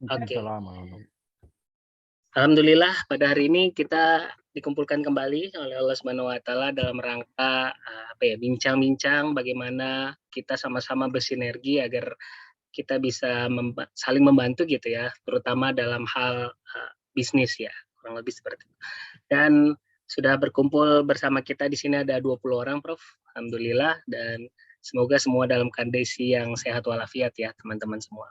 Oke. Waalaikumsalam. Alhamdulillah pada hari ini kita dikumpulkan kembali oleh Allah Subhanahu wa taala dalam rangka bincang-bincang bagaimana kita sama-sama bersinergi agar kita bisa saling membantu gitu ya, terutama dalam hal bisnis ya, kurang lebih seperti itu. Dan sudah berkumpul bersama kita di sini ada 20 orang, Prof. Alhamdulillah, dan semoga semua dalam kondisi yang sehat walafiat ya, teman-teman semua.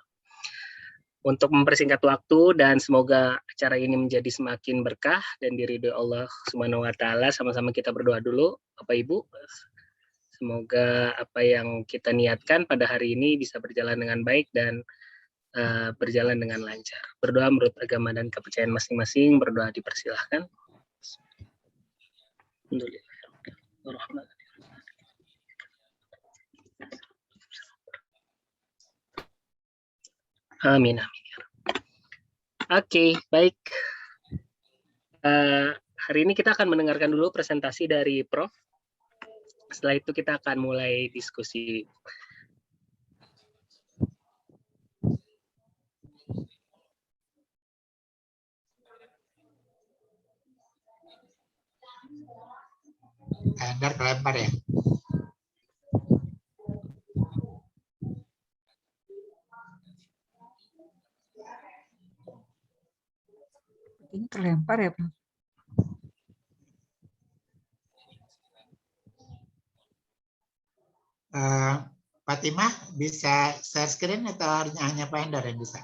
Untuk mempersingkat waktu dan semoga acara ini menjadi semakin berkah dan diridhoi Allah Subhanahu wa taala, sama-sama kita berdoa dulu, Bapak Ibu. Semoga apa yang kita niatkan pada hari ini bisa berjalan dengan baik dan berjalan dengan lancar. Berdoa menurut agama dan kepercayaan masing-masing, berdoa dipersilahkan. Alhamdulillah. Amin, amin. Oke, baik. Hari ini kita akan mendengarkan dulu presentasi dari Prof. Setelah itu kita akan mulai diskusi. Kalender kelempar ya? Ini terlempar ya, Pak? Fatimah bisa share screen atau hanya Pak Endar yang bisa?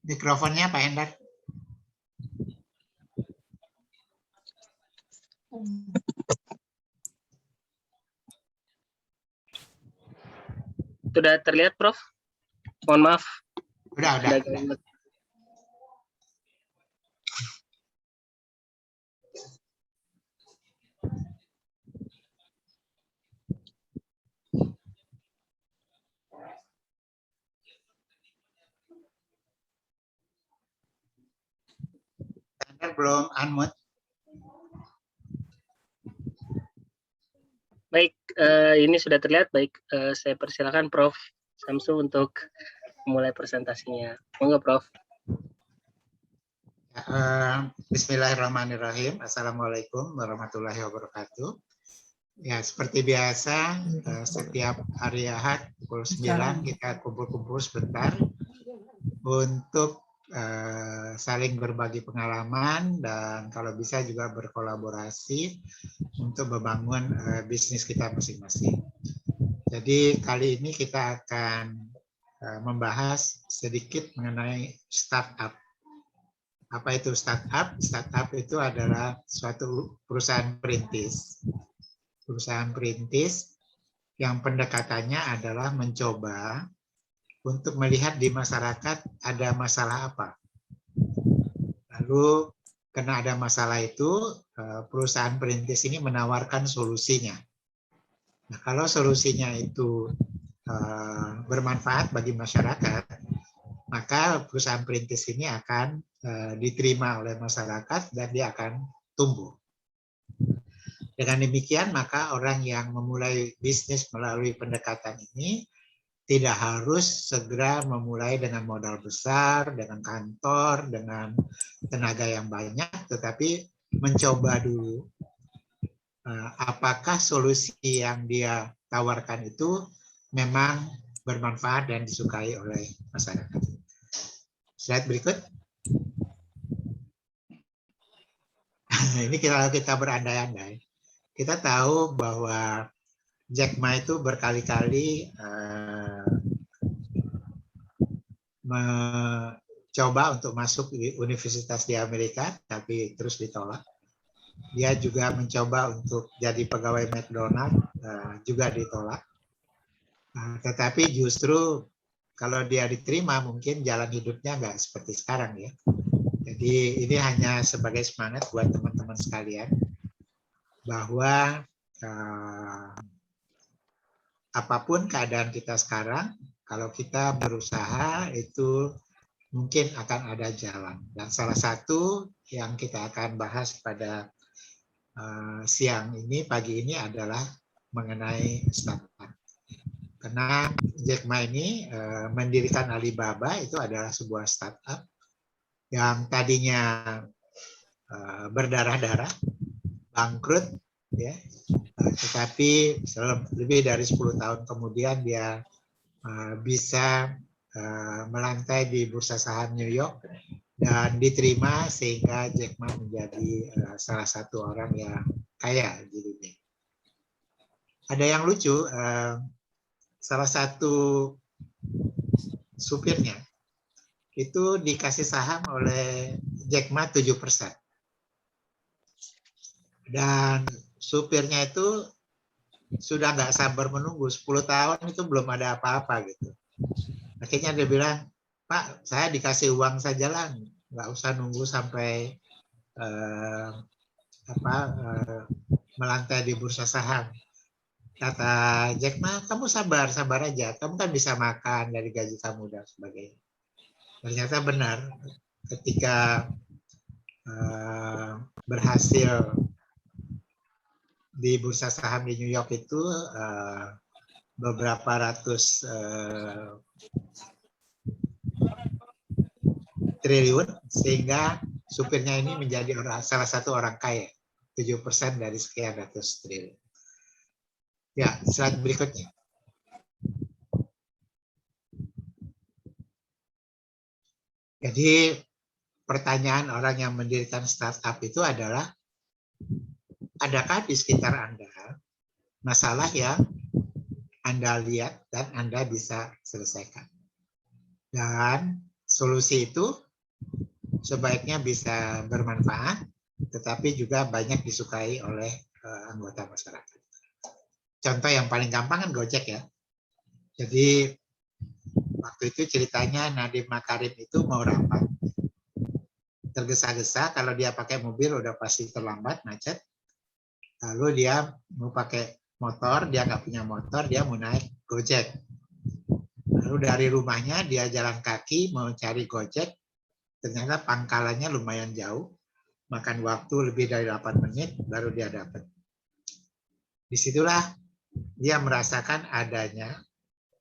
Mikrofonnya Pak Endar. Sudah terlihat, Prof? Mohon maaf. Udah. Belum unmute. Baik, ini sudah terlihat. Baik, saya persilakan Prof. Samsu untuk mulai presentasinya. Monggo, Prof. Bismillahirrahmanirrahim. Assalamualaikum warahmatullahi wabarakatuh. Ya, seperti biasa, setiap hari Ahad pukul 9 kita kumpul-kumpul sebentar untuk saling berbagi pengalaman dan kalau bisa juga berkolaborasi untuk membangun bisnis kita masing-masing. Jadi kali ini kita akan membahas sedikit mengenai startup. Apa itu startup? Startup itu adalah suatu perusahaan perintis. Perusahaan perintis yang pendekatannya adalah mencoba untuk melihat di masyarakat ada masalah apa. Lalu karena ada masalah itu, perusahaan perintis ini menawarkan solusinya. Nah, kalau solusinya itu bermanfaat bagi masyarakat, maka perusahaan perintis ini akan diterima oleh masyarakat dan dia akan tumbuh. Dengan demikian, maka orang yang memulai bisnis melalui pendekatan ini tidak harus segera memulai dengan modal besar, dengan kantor, dengan tenaga yang banyak, tetapi mencoba dulu apakah solusi yang dia tawarkan itu memang bermanfaat dan disukai oleh masyarakat. Slide berikut. Ini kalau kita berandai-andai, kita tahu bahwa Jack Ma itu berkali-kali mencoba untuk masuk di universitas di Amerika, tapi terus ditolak. Dia juga mencoba untuk jadi pegawai McDonald, juga ditolak. Tetapi justru kalau dia diterima, mungkin jalan hidupnya nggak seperti sekarang ya. Jadi ini hanya sebagai semangat buat teman-teman sekalian, bahwa apapun keadaan kita sekarang, kalau kita berusaha itu mungkin akan ada jalan. Dan salah satu yang kita akan bahas pada pagi ini adalah mengenai startup. Karena Jack Ma ini mendirikan Alibaba itu adalah sebuah startup yang tadinya berdarah-darah, bangkrut, ya, tetapi lebih dari 10 tahun kemudian dia bisa melantai di bursa saham New York dan diterima sehingga Jack Ma menjadi salah satu orang yang kaya di dunia. Ada yang lucu, salah satu supirnya itu dikasih saham oleh Jack Ma 7%. Dan supirnya itu sudah nggak sabar menunggu, 10 tahun itu belum ada apa-apa gitu. Akhirnya dia bilang, Pak, saya dikasih uang saja lah, nggak usah nunggu sampai melantai di bursa saham. Kata Jack Ma, kamu sabar aja, kamu kan bisa makan dari gaji kamu dan sebagainya. Ternyata benar, ketika berhasil di bursa saham di New York itu beberapa ratus triliun, sehingga supirnya ini menjadi salah satu orang kaya, 7% dari sekian ratus triliun. Ya, slide berikutnya. Jadi pertanyaan orang yang mendirikan startup itu adalah, adakah di sekitar Anda masalah yang Anda lihat dan Anda bisa selesaikan? Dan solusi itu sebaiknya bisa bermanfaat, tetapi juga banyak disukai oleh anggota masyarakat. Contoh yang paling gampang kan Gojek ya. Jadi waktu itu ceritanya Nadiem Makarim itu mau rapat, tergesa-gesa, kalau dia pakai mobil udah pasti terlambat, macet. Lalu dia mau pakai motor, dia nggak punya motor, dia mau naik Gojek. Lalu dari rumahnya dia jalan kaki mau cari Gojek, ternyata pangkalannya lumayan jauh, makan waktu lebih dari 8 menit baru dia dapat. Disitulah dia merasakan adanya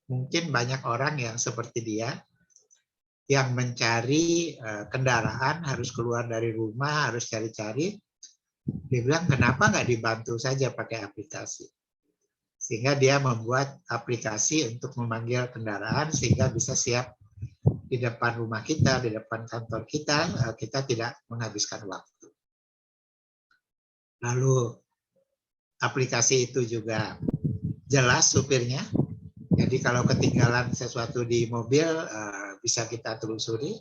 mungkin banyak orang yang seperti dia, yang mencari kendaraan, harus keluar dari rumah, harus cari-cari. Dia bilang, kenapa nggak dibantu saja pakai aplikasi? Sehingga dia membuat aplikasi untuk memanggil kendaraan, sehingga bisa siap di depan rumah kita, di depan kantor kita, kita tidak menghabiskan waktu. Lalu aplikasi itu juga jelas supirnya. Jadi kalau ketinggalan sesuatu di mobil bisa kita telusuri.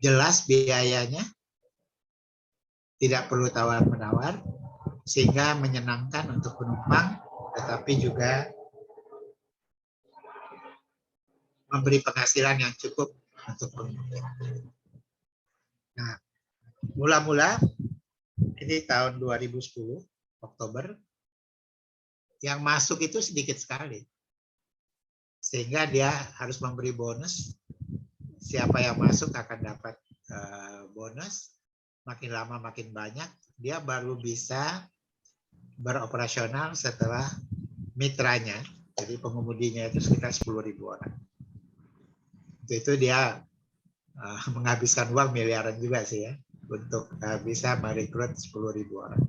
Jelas biayanya, tidak perlu tawar-menawar, sehingga menyenangkan untuk penumpang, tetapi juga memberi penghasilan yang cukup untuk penumpang. Nah, mula-mula ini tahun 2010 Oktober, yang masuk itu sedikit sekali, sehingga dia harus memberi bonus. Siapa yang masuk akan dapat bonus. Makin lama makin banyak. Dia baru bisa beroperasional setelah mitranya, jadi pengemudinya itu sekitar 10.000 orang. Itu dia menghabiskan uang miliaran juga sih ya, untuk bisa merekrut 10.000 orang.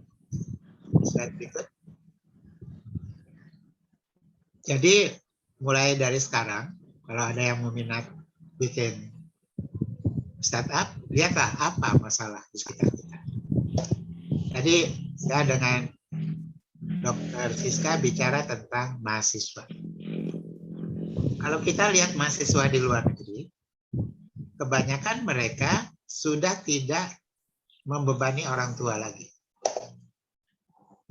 Slide berikut. Jadi mulai dari sekarang, kalau ada yang meminat bikin startup, lihatlah apa masalah di sekitar kita. Tadi saya dengan Dr. Siska bicara tentang mahasiswa. Kalau kita lihat mahasiswa di luar negeri, kebanyakan mereka sudah tidak membebani orang tua lagi.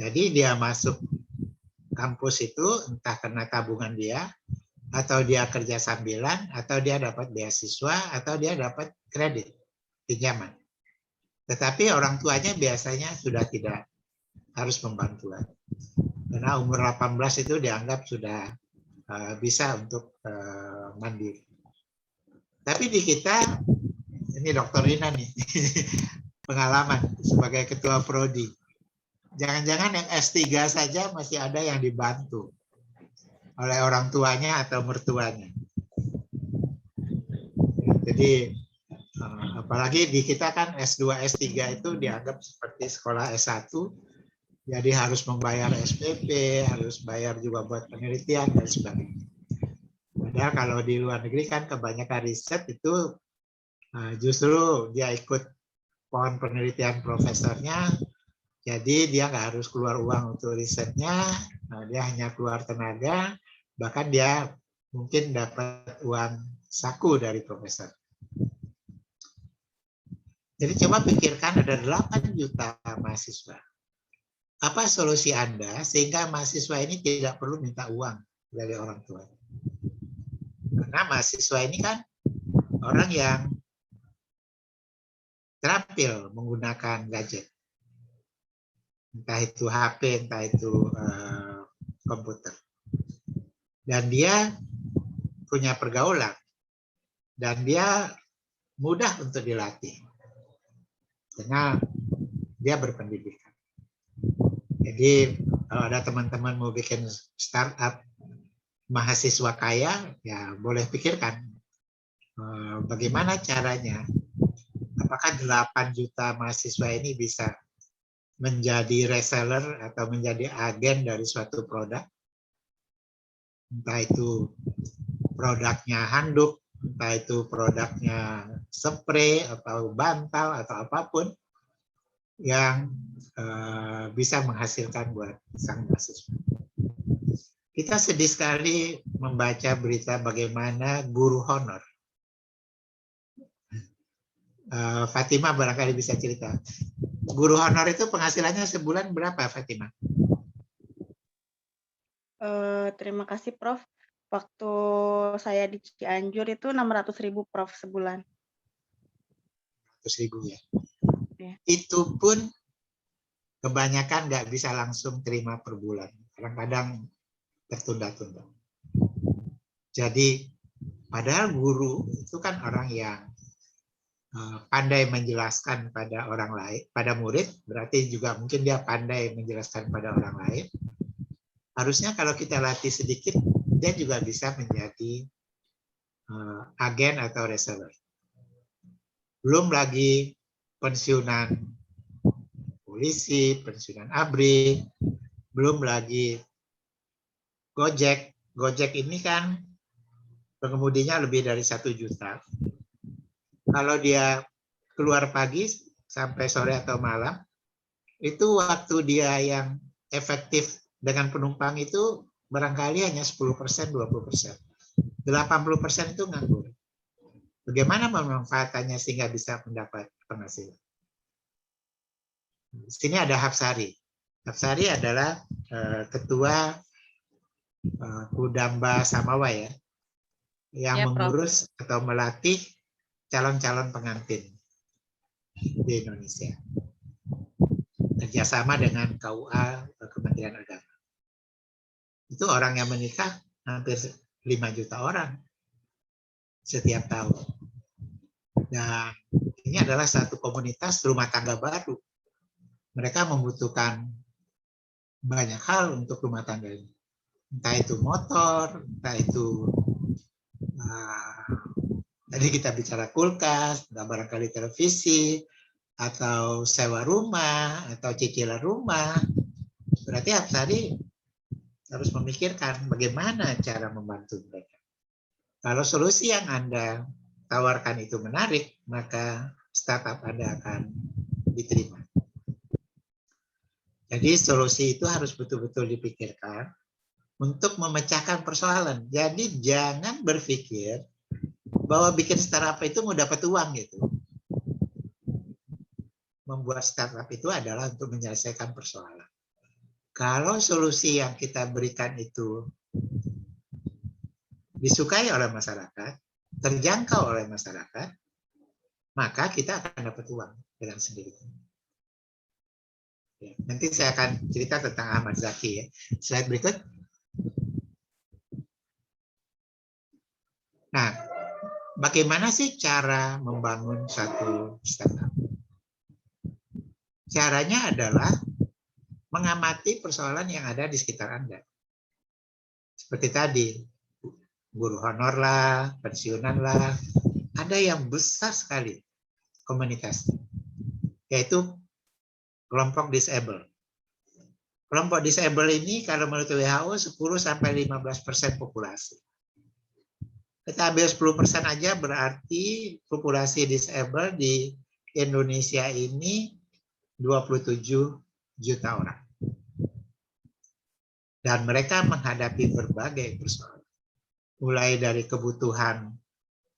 Jadi dia masuk kampus itu entah karena tabungan dia, atau dia kerja sambilan, atau dia dapat beasiswa, atau dia dapat kredit, pinjaman. Tetapi orang tuanya biasanya sudah tidak harus membantu lagi. Karena umur 18 itu dianggap sudah bisa untuk mandiri. Tapi di kita, ini Dokter Rina nih, pengalaman sebagai ketua prodi. Jangan-jangan yang S3 saja masih ada yang dibantu oleh orang tuanya atau mertuanya. Jadi apalagi di kita kan S2, S3 itu dianggap seperti sekolah S1, jadi harus membayar SPP, harus bayar juga buat penelitian dan sebagainya. Padahal kalau di luar negeri kan kebanyakan riset itu justru dia ikut pohon penelitian profesornya, jadi dia nggak harus keluar uang untuk risetnya, dia hanya keluar tenaga, bahkan dia mungkin dapat uang saku dari profesor. Jadi coba pikirkan ada 8 juta mahasiswa. Apa solusi Anda sehingga mahasiswa ini tidak perlu minta uang dari orang tua? Karena mahasiswa ini kan orang yang terampil menggunakan gadget. Entah itu HP, entah itu komputer. Dan dia punya pergaulan. Dan dia mudah untuk dilatih. Karena dia berpendidikan. Jadi kalau ada teman-teman mau bikin startup mahasiswa kaya, ya boleh pikirkan bagaimana caranya. Apakah 8 juta mahasiswa ini bisa menjadi reseller atau menjadi agen dari suatu produk? Entah itu produknya handuk, entah itu produknya spray atau bantal atau apapun yang bisa menghasilkan buat sang mahasiswa. Kita sedih sekali membaca berita bagaimana guru honor. Fatima barangkali bisa cerita. Guru honor itu penghasilannya sebulan berapa, Fatima? Terima kasih, Prof. Waktu saya di Cianjur itu 600.000 Prof sebulan. 100.000 ya. Ya. Itu pun kebanyakan nggak bisa langsung terima per bulan. Kadang-kadang tertunda-tunda. Jadi padahal guru itu kan orang yang pandai menjelaskan pada orang lain, pada murid, berarti juga mungkin dia pandai menjelaskan pada orang lain. Harusnya kalau kita latih sedikit, dia juga bisa menjadi agen atau reseller. Belum lagi pensiunan polisi, pensiunan ABRI, belum lagi Gojek. Gojek ini kan pengemudinya lebih dari 1 juta. Kalau dia keluar pagi sampai sore atau malam, itu waktu dia yang efektif dengan penumpang itu barangkali hanya 10%, 20%. 80% itu nganggur. Bagaimana pemanfaatannya sehingga bisa mendapat penghasilan? Di sini ada Hapsari. Hapsari adalah ketua Kudamba Samawa ya, yang mengurus atau melatih calon-calon pengantin di Indonesia. Kerjasama dengan KUA, Kementerian Agama. Itu orang yang menikah hampir 5 juta orang setiap tahun. Dan ini adalah satu komunitas rumah tangga baru. Mereka membutuhkan banyak hal untuk rumah tangga ini. Entah itu motor, entah itu tadi kita bicara kulkas, barangkali televisi, atau sewa rumah, atau cicilan rumah. Berarti Hapsari harus memikirkan bagaimana cara membantu mereka. Kalau solusi yang Anda tawarkan itu menarik, maka startup Anda akan diterima. Jadi solusi itu harus betul-betul dipikirkan untuk memecahkan persoalan. Jadi jangan berpikir bahwa bikin startup itu mau dapat uang gitu. Membuat startup itu adalah untuk menyelesaikan persoalan. Kalau solusi yang kita berikan itu disukai oleh masyarakat, terjangkau oleh masyarakat, maka kita akan dapat uang dengan sendirinya. Ya, nanti saya akan cerita tentang Ahmad Zaki ya. Slide berikut. Nah, bagaimana sih cara membangun satu startup? Caranya adalah mengamati persoalan yang ada di sekitar Anda. Seperti tadi, guru honor lah, pensiunan lah, ada yang besar sekali komunitas, yaitu kelompok disable. Kelompok disable ini kalau menurut WHO 10-15% populasi. Kita ambil 10% aja berarti populasi disable di Indonesia ini 27 juta orang. Dan mereka menghadapi berbagai persoalan. Mulai dari kebutuhan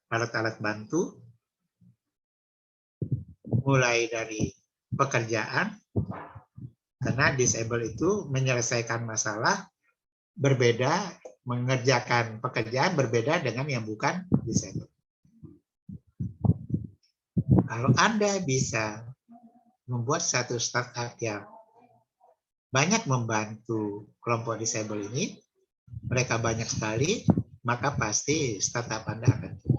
alat-alat bantu, mulai dari pekerjaan, karena disable itu menyelesaikan masalah berbeda, mengerjakan pekerjaan berbeda dengan yang bukan disable. Kalau Anda bisa membuat satu startup yang banyak membantu kelompok disable ini, mereka banyak sekali, maka pasti startup Anda akan tumbuh.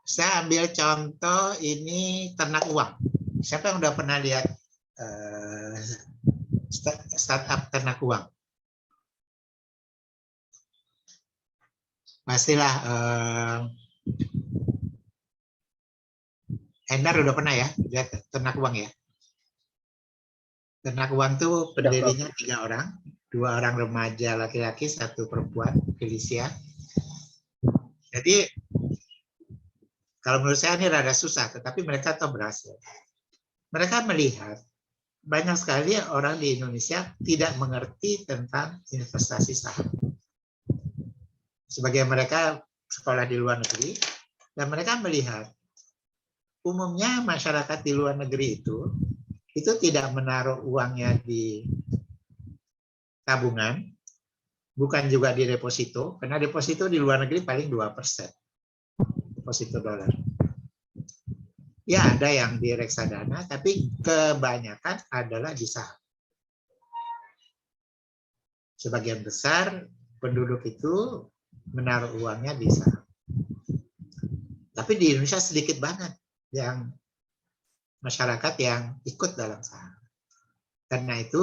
Saya ambil contoh ini ternak uang. Siapa yang udah pernah lihat startup ternak uang? Pastilah Endar udah pernah ya lihat ternak uang ya? Ternak uang tuh pendirinya 3 orang, 2 orang remaja laki-laki, 1 perempuan, Felicia. Jadi kalau menurut saya ini rada susah, tetapi mereka tahu berhasil. Mereka melihat banyak sekali orang di Indonesia tidak mengerti tentang investasi saham. Sebagian mereka sekolah di luar negeri, dan mereka melihat umumnya masyarakat di luar negeri itu tidak menaruh uangnya di tabungan, bukan juga di deposito, karena deposito di luar negeri paling 2%. Deposito dolar. Ya ada yang di reksadana, tapi kebanyakan adalah di saham. Sebagian besar penduduk itu menaruh uangnya di saham. Tapi di Indonesia sedikit banget yang masyarakat yang ikut dalam saham. Karena itu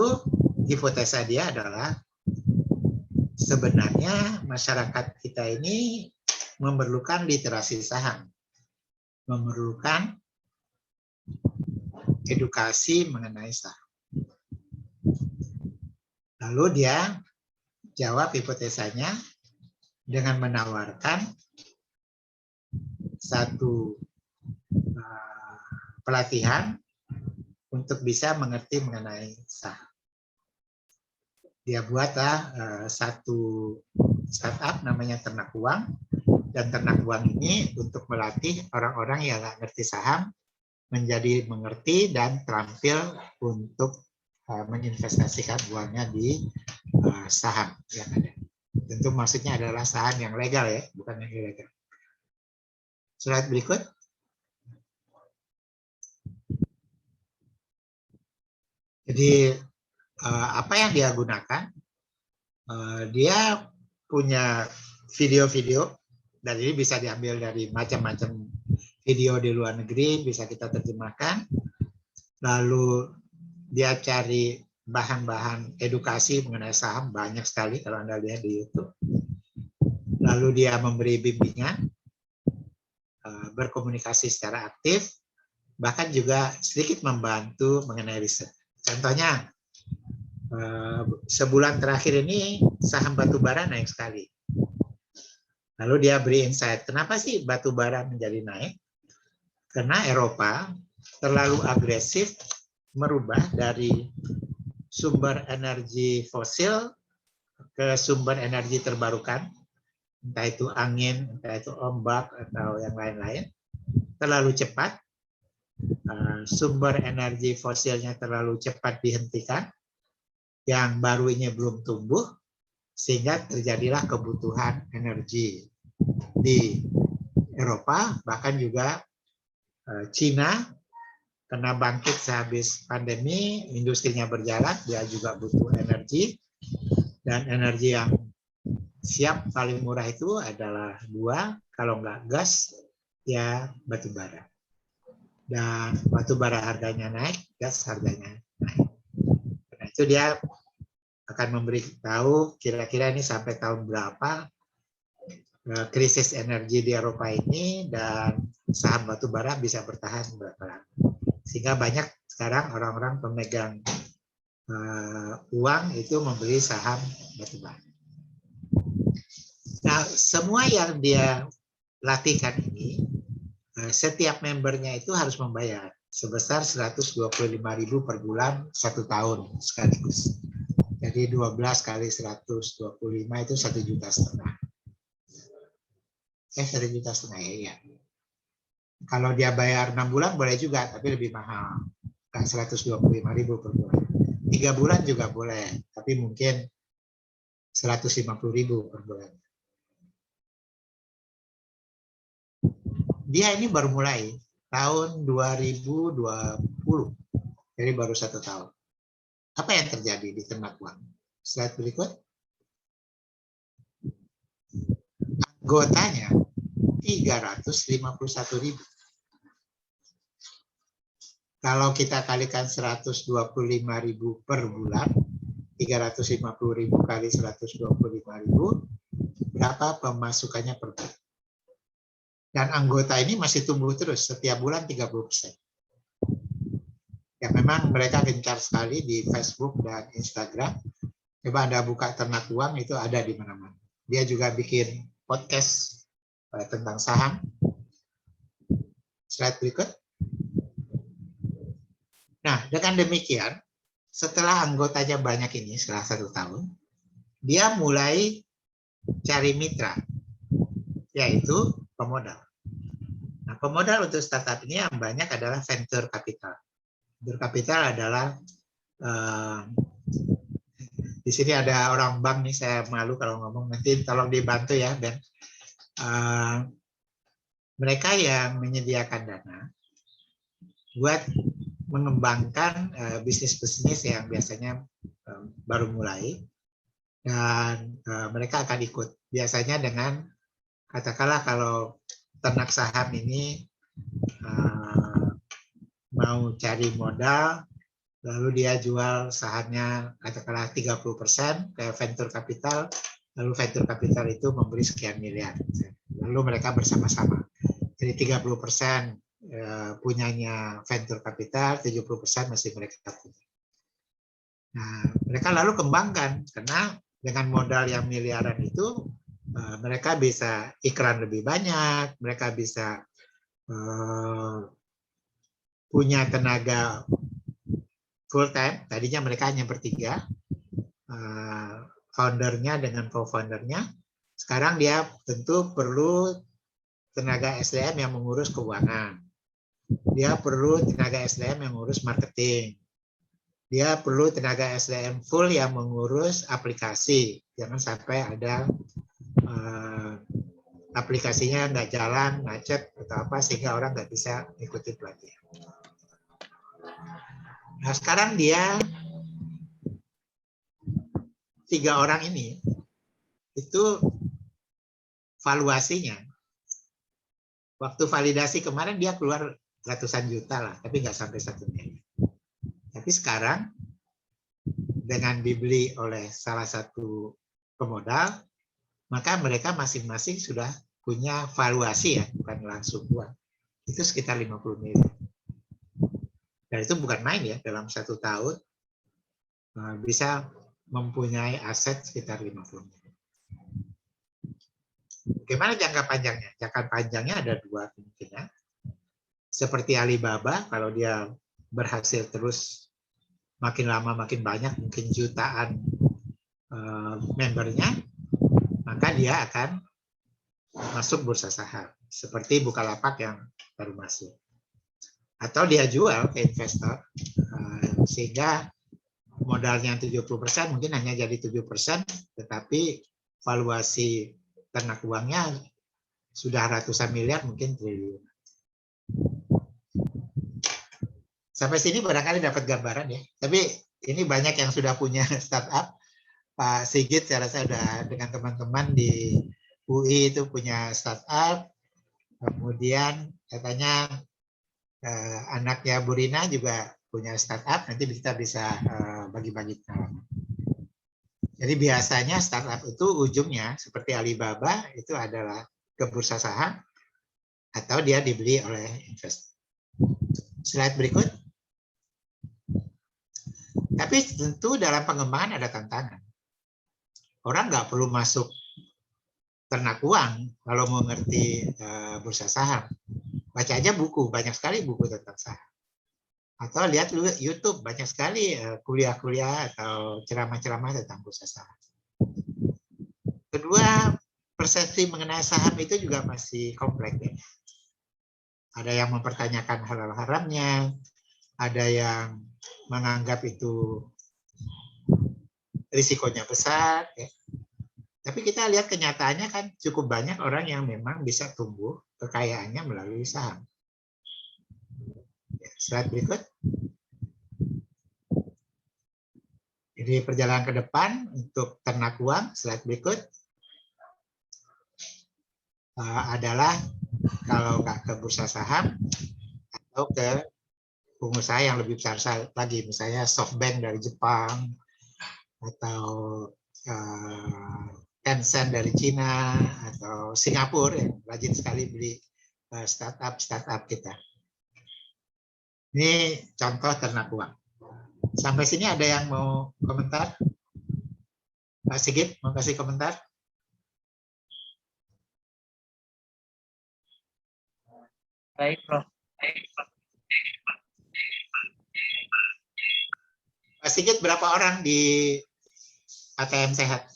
hipotesa dia adalah sebenarnya masyarakat kita ini memerlukan literasi saham, memerlukan edukasi mengenai saham. Lalu dia jawab hipotesanya dengan menawarkan satu pelatihan untuk bisa mengerti mengenai saham. Dia buatlah satu startup namanya Ternak Uang, dan Ternak Uang ini untuk melatih orang-orang yang nggak ngerti saham menjadi mengerti dan terampil untuk menginvestasikan uangnya di saham yang ada. Tentu maksudnya adalah saham yang legal ya, bukan yang ilegal. Slide berikut. Jadi apa yang dia gunakan? Dia punya video-video, dan ini bisa diambil dari macam-macam video di luar negeri, bisa kita terjemahkan. Lalu dia cari bahan-bahan edukasi mengenai saham, banyak sekali kalau Anda lihat di YouTube. Lalu dia memberi bimbingan, berkomunikasi secara aktif, bahkan juga sedikit membantu mengenai riset. Contohnya, sebulan terakhir ini saham batubara naik sekali. Lalu dia beri insight, kenapa sih batubara menjadi naik? Karena Eropa terlalu agresif merubah dari sumber energi fosil ke sumber energi terbarukan, entah itu angin, entah itu ombak, atau yang lain-lain. Terlalu cepat, sumber energi fosilnya terlalu cepat dihentikan, yang baru ini belum tumbuh, sehingga terjadilah kebutuhan energi di Eropa, bahkan juga Cina karena bangkit sehabis pandemi, industrinya berjalan, dia juga butuh energi, dan energi yang siap paling murah itu adalah 2, kalau nggak gas, ya batu bara. Dan batu bara harganya naik, gas harganya naik. Karena itu dia akan memberitahu kira-kira ini sampai tahun berapa krisis energi di Eropa ini, dan saham batu bara bisa bertahan berapa lama. Sehingga banyak sekarang orang-orang pemegang uang itu membeli saham batu bara. Nah, semua yang dia latihkan ini, setiap membernya itu harus membayar sebesar 125.000 per bulan 1 tahun sekaligus. Jadi 12 kali 125 itu 1,5 juta. 1,5 juta ya. Kalau dia bayar 6 bulan boleh juga, tapi lebih mahal. Kan 125.000 per bulan. 3 bulan juga boleh, tapi mungkin 150.000 per bulan. Dia ini baru mulai tahun 2020, jadi baru 1 tahun. Apa yang terjadi di ternak uang? Slide berikut. Anggotanya 351.000. Kalau kita kalikan 125.000 per bulan, 350.000 kali 125.000, berapa pemasukannya per bulan? Dan anggota ini masih tumbuh terus, setiap bulan 30%. Ya memang mereka gencar sekali di Facebook dan Instagram. Coba Anda buka ternak uang, itu ada di mana-mana. Dia juga bikin podcast tentang saham. Slide berikut. Nah, dengan demikian, setelah anggotanya banyak ini, setelah 1 tahun, dia mulai cari mitra, yaitu pemodal. Nah, pemodal untuk startup ini yang banyak adalah venture capital. Venture capital adalah, di sini ada orang bank nih, saya malu kalau ngomong, nanti tolong dibantu ya, Ben. Mereka yang menyediakan dana buat mengembangkan bisnis-bisnis yang biasanya baru mulai, dan mereka akan ikut. Biasanya dengan, katakanlah kalau ternak saham ini mau cari modal, lalu dia jual sahamnya katakanlah 30% ke venture capital, lalu venture capital itu memberi sekian miliar. Lalu mereka bersama-sama. Jadi 30% punyanya venture capital, 70% masih mereka punya. Nah, mereka lalu kembangkan, karena dengan modal yang miliaran itu, mereka bisa iklan lebih banyak, mereka bisa punya tenaga full time. Tadinya mereka hanya bertiga, foundernya dengan co-foundernya. Sekarang dia tentu perlu tenaga SDM yang mengurus keuangan. Dia perlu tenaga SDM yang mengurus marketing. Dia perlu tenaga SDM full yang mengurus aplikasi. Jangan sampai ada aplikasinya nggak jalan, macet, atau apa, sehingga orang nggak bisa ikuti pelatihan. Nah, sekarang dia 3 orang ini, itu valuasinya, waktu validasi kemarin dia keluar ratusan juta lah, tapi nggak sampai 1 miliar. Tapi sekarang dengan dibeli oleh salah satu pemodal, maka mereka masing-masing sudah punya valuasi, ya, bukan langsung uang. Itu sekitar 50 miliar. Dan itu bukan main ya, dalam 1 tahun bisa mempunyai aset sekitar 50 miliar. Bagaimana jangka panjangnya? Jangka panjangnya ada 2 kemungkinan. Seperti Alibaba, kalau dia berhasil terus makin lama makin banyak, mungkin jutaan membernya, maka dia akan masuk bursa saham. Seperti Bukalapak yang baru masuk. Atau dia jual ke investor, sehingga modalnya 70% mungkin hanya jadi 7%, tetapi valuasi ternak uangnya sudah ratusan miliar, mungkin triliun. Sampai sini barangkali dapat gambaran ya. Tapi ini banyak yang sudah punya startup. Pak Sigit saya rasa sudah dengan teman-teman di UI itu punya startup. Kemudian katanya anaknya Bu Rina juga punya startup. Nanti kita bisa bagi-bagi pengalaman. Jadi biasanya startup itu ujungnya seperti Alibaba itu adalah ke bursa saham atau dia dibeli oleh investor. Slide berikut. Tapi tentu dalam pengembangan ada tantangan. Orang nggak perlu masuk ternak uang kalau mau ngerti bursa saham. Baca aja buku, banyak sekali buku tentang saham. Atau lihat YouTube, banyak sekali kuliah-kuliah atau ceramah-ceramah tentang bursa saham. Kedua, persepsi mengenai saham itu juga masih kompleks. Ya. Ada yang mempertanyakan halal haramnya, ada yang menganggap itu risikonya besar. Ya. Tapi kita lihat kenyataannya kan cukup banyak orang yang memang bisa tumbuh kekayaannya melalui saham. Ya, slide berikut. Jadi perjalanan ke depan untuk ternak uang, slide berikut. Adalah kalau nggak ke bursa saham atau ke pengusaha yang lebih besar lagi, misalnya SoftBank dari Jepang atau Tencent dari Cina atau Singapura yang rajin sekali beli startup kita. Ini contoh ternak uang. Sampai sini ada yang mau komentar? Pak Sigit mau kasih komentar? Baik, Prof. Pak Sigit, berapa orang di ATM Sehat?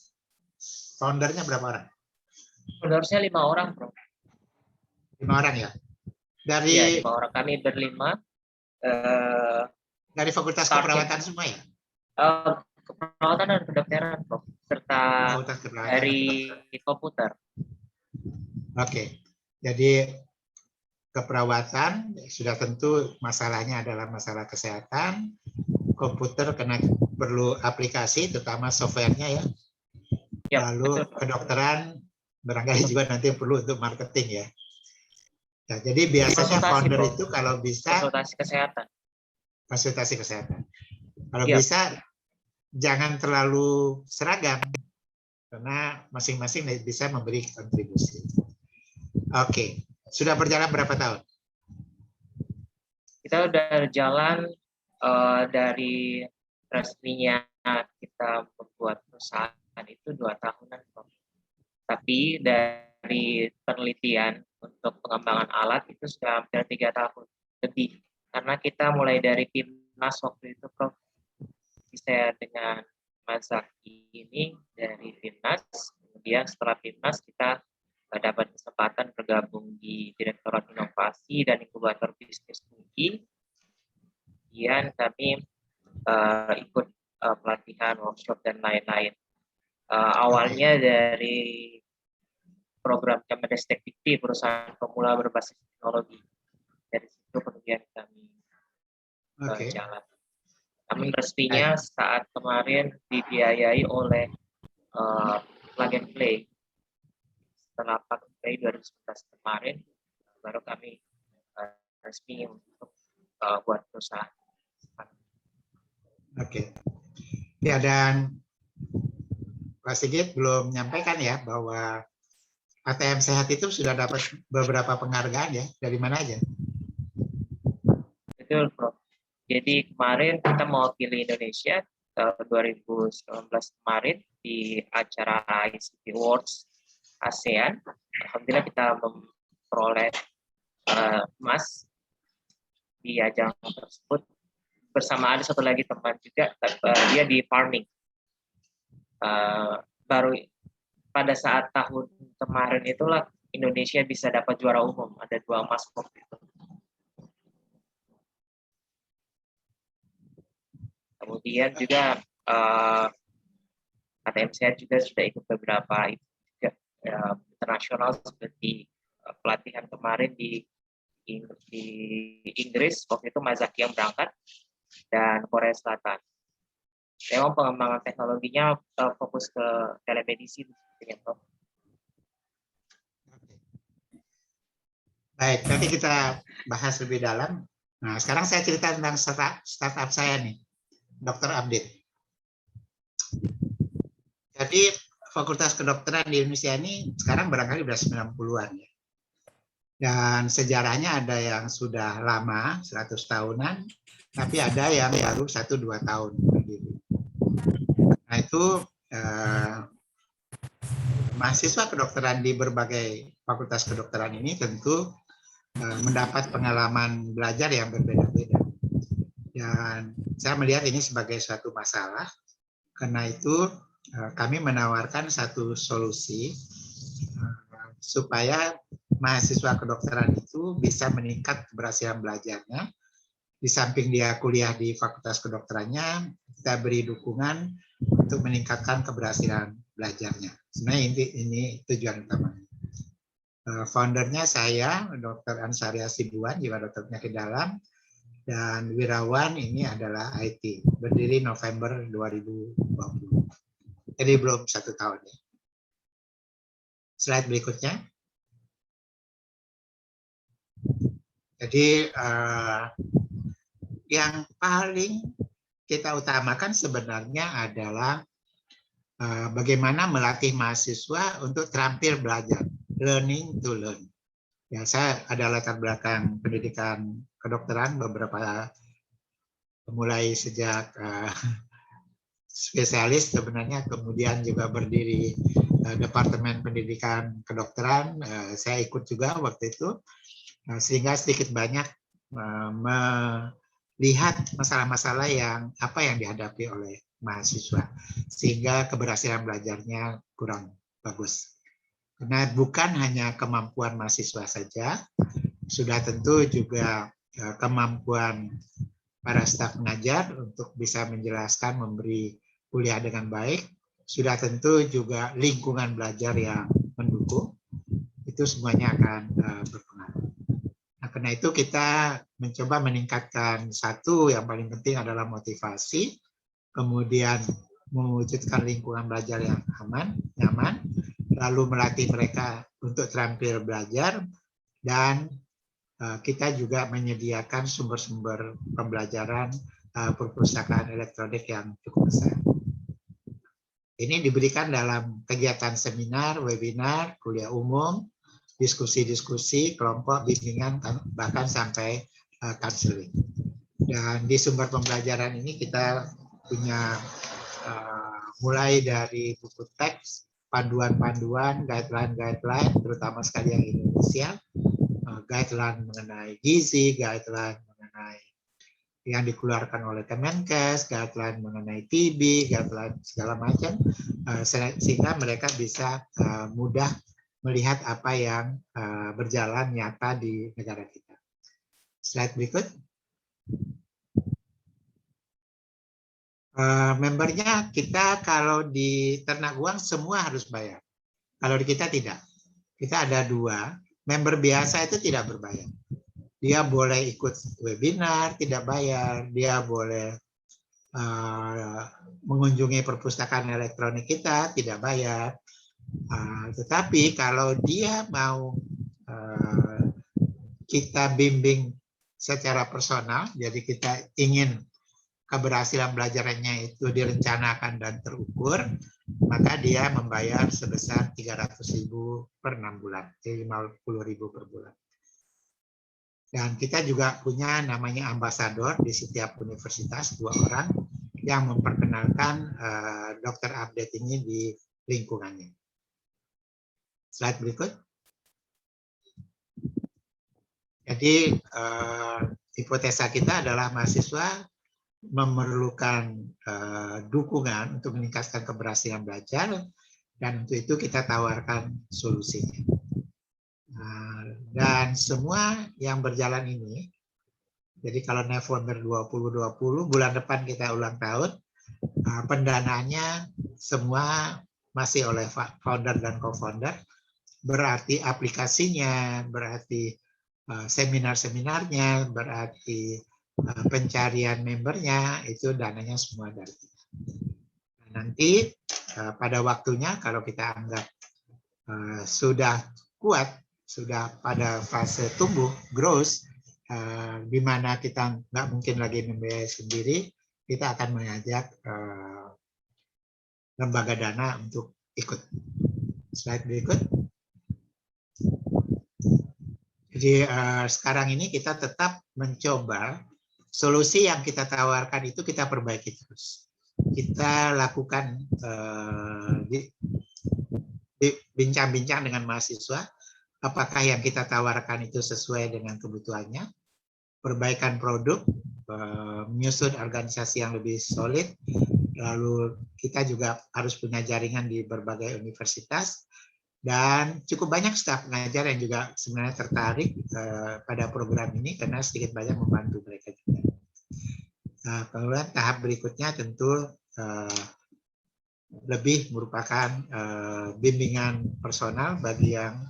Foundernya berapa orang? Foundersnya 5 orang, Prof. 5 orang ya? Dari Ya, 5 orang. Kami berlima. Dari Fakultas Keperawatan semua ya? Keperawatan dan kedokteran, Prof. Serta dari komputer. Oke. Jadi keperawatan sudah tentu masalahnya adalah masalah kesehatan. Komputer karena perlu aplikasi, terutama softwarenya ya. Lalu kedokteran barangkali juga nanti perlu untuk marketing ya. Nah, jadi biasanya founder itu kalau bisa konsultasi kesehatan. Kalau bisa jangan terlalu seragam karena masing-masing bisa memberi kontribusi. Oke, sudah berjalan berapa tahun? Kita udah jalan dari resminya kita membuat perusahaan itu 2 tahunan, Prof. Tapi dari penelitian untuk pengembangan alat itu sudah hampir 3 tahun lebih. Karena kita mulai dari Timnas waktu itu, Prof. Saya dengan Mas Zaki ini dari Timnas. Kemudian setelah Timnas kita dapat kesempatan bergabung di Direktorat Inovasi dan Inkubator Bisnis UI. Kemudian kami ikut pelatihan, workshop, dan lain-lain. Awalnya dari program Kemenristek Dikti, perusahaan pemula berbasis teknologi. Dari situ kemudian kami jalan. Namun resminya saat kemarin dibiayai oleh Plug and Play. Setelah Plug and Play 2011 kemarin, baru kami resmi untuk buat perusahaan. Oke. Ya, dan Pak Sigit belum menyampaikan ya bahwa ATM Sehat itu sudah dapat beberapa penghargaan ya. Dari mana aja? Betul, Prof. Jadi kemarin kita mewakili Indonesia 2019 kemarin di acara ICT Awards ASEAN. Alhamdulillah kita memperoleh emas di ajang tersebut. Bersama ada satu lagi teman juga, dia di farming. Baru pada saat tahun kemarin itulah Indonesia bisa dapat juara umum, ada 2 emas waktu itu. Kemudian juga ATM Sehat juga sudah ikut beberapa internasional seperti pelatihan kemarin di di Inggris, waktu itu Mazaki yang berangkat, dan Korea Selatan. Memang pengembangan teknologinya fokus ke telemedicine, Prof. Baik, nanti kita bahas lebih dalam. Nah, sekarang saya cerita tentang startup saya nih, Dr. Update. Jadi Fakultas Kedokteran di Indonesia ini sekarang barangkali sudah 90-an ya. Dan sejarahnya ada yang sudah lama, 100 tahunan, tapi ada yang baru 1-2 tahun. Nah itu mahasiswa kedokteran di berbagai fakultas kedokteran ini tentu mendapat pengalaman belajar yang berbeda-beda. Dan saya melihat ini sebagai suatu masalah, karena itu kami menawarkan satu solusi supaya mahasiswa kedokteran itu bisa meningkat keberhasilan belajarnya. Di samping dia kuliah di fakultas kedokterannya, kita beri dukungan untuk meningkatkan keberhasilan belajarnya. Sebenarnya ini tujuan utamanya. Foundernya saya, Dr. Ansaria Sibuan, jiwa dokter penyakit dalam, dan Wirawan ini adalah IT, berdiri November 2020. Jadi belum 1 tahun ya. Slide berikutnya. Jadi yang paling kita utamakan sebenarnya adalah bagaimana melatih mahasiswa untuk terampil belajar, learning to learn. Ya, saya ada latar belakang pendidikan kedokteran beberapa, mulai sejak spesialis sebenarnya, kemudian juga berdiri Departemen Pendidikan Kedokteran, saya ikut juga waktu itu, sehingga sedikit banyak melihat masalah-masalah yang dihadapi oleh mahasiswa, sehingga keberhasilan belajarnya kurang bagus. Karena bukan hanya kemampuan mahasiswa saja, sudah tentu juga kemampuan para staf pengajar untuk bisa menjelaskan, memberi kuliah dengan baik, sudah tentu juga lingkungan belajar yang mendukung, itu semuanya akan berpengaruh. Nah, karena itu kita mencoba meningkatkan, satu yang paling penting adalah motivasi, kemudian mewujudkan lingkungan belajar yang aman, nyaman, lalu melatih mereka untuk terampil belajar, dan kita juga menyediakan sumber-sumber pembelajaran perpustakaan elektronik yang cukup besar. Ini diberikan dalam kegiatan seminar, webinar, kuliah umum, diskusi-diskusi, kelompok, bimbingan, bahkan sampai counseling. Dan di sumber pembelajaran ini kita punya mulai dari buku teks, panduan-panduan, guideline-guideline, terutama sekali yang Indonesia, guideline mengenai gizi, guideline mengenai yang dikeluarkan oleh Kemenkes, guideline mengenai TB, guideline segala macam, sehingga mereka bisa mudah melihat apa yang berjalan nyata di negara kita. Slide berikut. Membernya kita kalau di Ternak Uang semua harus bayar. Kalau di kita tidak. Kita ada 2. Member biasa itu tidak berbayar. Dia boleh ikut webinar, tidak bayar. Dia boleh mengunjungi perpustakaan elektronik kita, tidak bayar. Tetapi kalau dia mau kita bimbing secara personal, jadi kita ingin keberhasilan belajarnya itu direncanakan dan terukur, maka dia membayar sebesar 300.000 per 6 bulan, jadi 50.000 per bulan. Dan kita juga punya namanya ambasador di setiap universitas, 2 orang yang memperkenalkan Dr. Update ini di lingkungannya. Slide berikut. Jadi hipotesa kita adalah mahasiswa memerlukan dukungan untuk meningkatkan keberhasilan belajar, dan untuk itu kita tawarkan solusinya. Dan semua yang berjalan ini, jadi kalau November 2020, bulan depan kita ulang tahun, pendanaannya semua masih oleh founder dan co-founder, berarti aplikasinya, berarti seminar-seminarnya, berarti pencarian membernya, itu dananya semua dari kita. Nanti pada waktunya kalau kita anggap sudah kuat, sudah pada fase tumbuh, growth, di mana kita nggak mungkin lagi membiayai sendiri, kita akan mengajak lembaga dana untuk ikut. Slide berikut. Jadi sekarang ini kita tetap mencoba solusi yang kita tawarkan itu kita perbaiki terus. Kita lakukan bincang-bincang dengan mahasiswa, apakah yang kita tawarkan itu sesuai dengan kebutuhannya, perbaikan produk, menyusun organisasi yang lebih solid, lalu kita juga harus punya jaringan di berbagai universitas, dan cukup banyak staf pengajar yang juga sebenarnya tertarik pada program ini karena sedikit banyak membantu mereka juga. Kemudian tahap berikutnya tentu lebih merupakan bimbingan personal bagi yang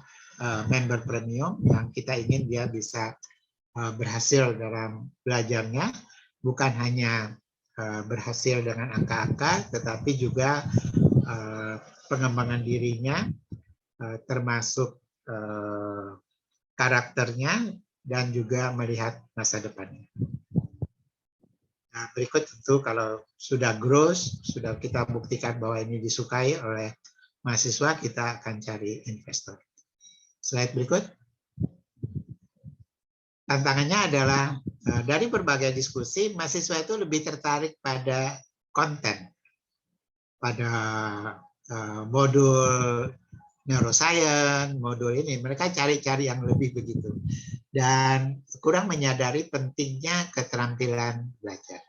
member premium yang kita ingin dia bisa berhasil dalam belajarnya, bukan hanya berhasil dengan angka-angka, tetapi juga pengembangan dirinya, termasuk karakternya, dan juga melihat masa depannya. Nah, berikut tentu kalau sudah growth, sudah kita buktikan bahwa ini disukai oleh mahasiswa, kita akan cari investor. Slide berikut. Tantangannya adalah dari berbagai diskusi, mahasiswa itu lebih tertarik pada konten, pada modul neuroscience, modul ini. Mereka cari-cari yang lebih begitu. Dan kurang menyadari pentingnya keterampilan belajar.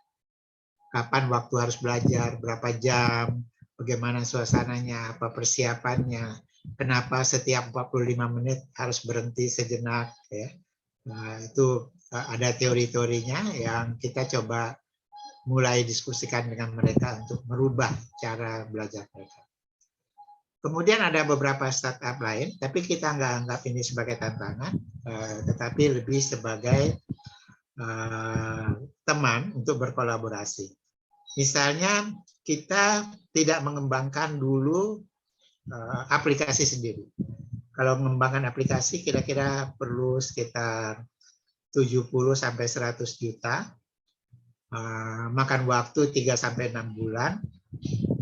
Kapan waktu harus belajar, berapa jam, bagaimana suasananya, apa persiapannya, kenapa setiap 45 menit harus berhenti sejenak. Ya. Nah, itu ada teori-teorinya yang kita coba mulai diskusikan dengan mereka untuk merubah cara belajar mereka. Kemudian ada beberapa startup lain, tapi kita nggak anggap ini sebagai tantangan, tetapi lebih sebagai teman untuk berkolaborasi. Misalnya kita tidak mengembangkan dulu aplikasi sendiri. Kalau mengembangkan aplikasi kira-kira perlu sekitar 70 sampai 100 juta, makan waktu 3 sampai 6 bulan.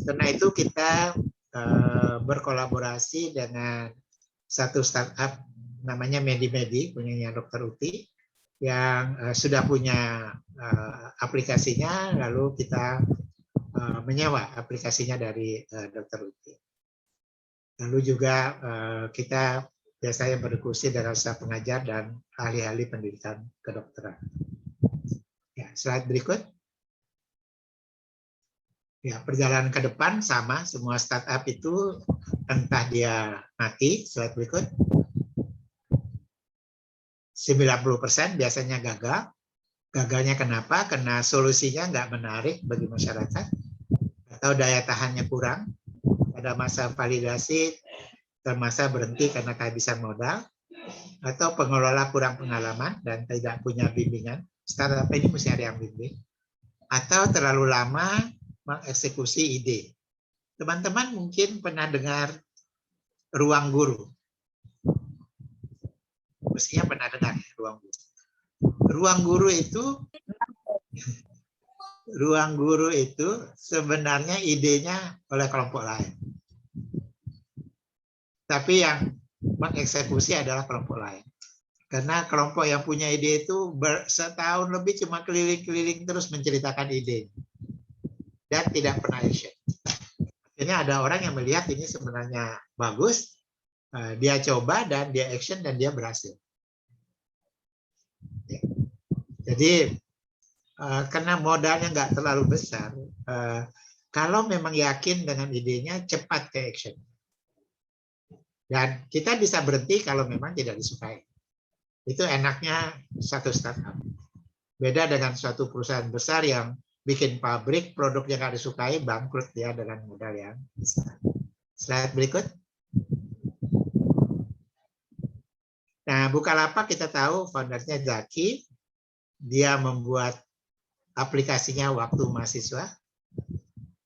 Karena itu kita berkolaborasi dengan satu startup namanya Medi-Medi, punyanya Dr. Uti, yang sudah punya aplikasinya, lalu kita menyewa aplikasinya dari Dr. Uti. Lalu juga kita biasanya berdiskusi dengan staf pengajar dan ahli-ahli pendidikan kedokteran. Ya, slide berikut. Ya, perjalanan ke depan sama, semua startup itu entah dia mati, slide berikut. 90% biasanya gagal. Gagalnya kenapa? Karena solusinya nggak menarik bagi masyarakat, atau daya tahannya kurang. Pada masa validasi, termasa berhenti karena kehabisan modal, atau pengelola kurang pengalaman dan tidak punya bimbingan. Startup ini mesti ada yang bimbing. Atau terlalu lama mengeksekusi ide. Teman-teman mungkin pernah dengar ruang guru. Mestinya pernah dengar ya, ruang guru. Ruang guru itu sebenarnya idenya oleh kelompok lain. Tapi yang mengeksekusi adalah kelompok lain. Karena kelompok yang punya ide itu setahun lebih cuma keliling-keliling terus menceritakan ide. Dan tidak pernah action. Akhirnya ada orang yang melihat ini sebenarnya bagus, dia coba dan dia action dan dia berhasil. Jadi karena modalnya nggak terlalu besar, kalau memang yakin dengan idenya, cepat ke action. Dan kita bisa berhenti kalau memang tidak disukai. Itu enaknya satu startup. Beda dengan suatu perusahaan besar yang bikin pabrik, produknya nggak disukai, bangkrut dia dengan modal yang besar. Slide berikut. Nah, Bukalapak kita tahu foundernya Zaki, dia membuat aplikasinya waktu mahasiswa,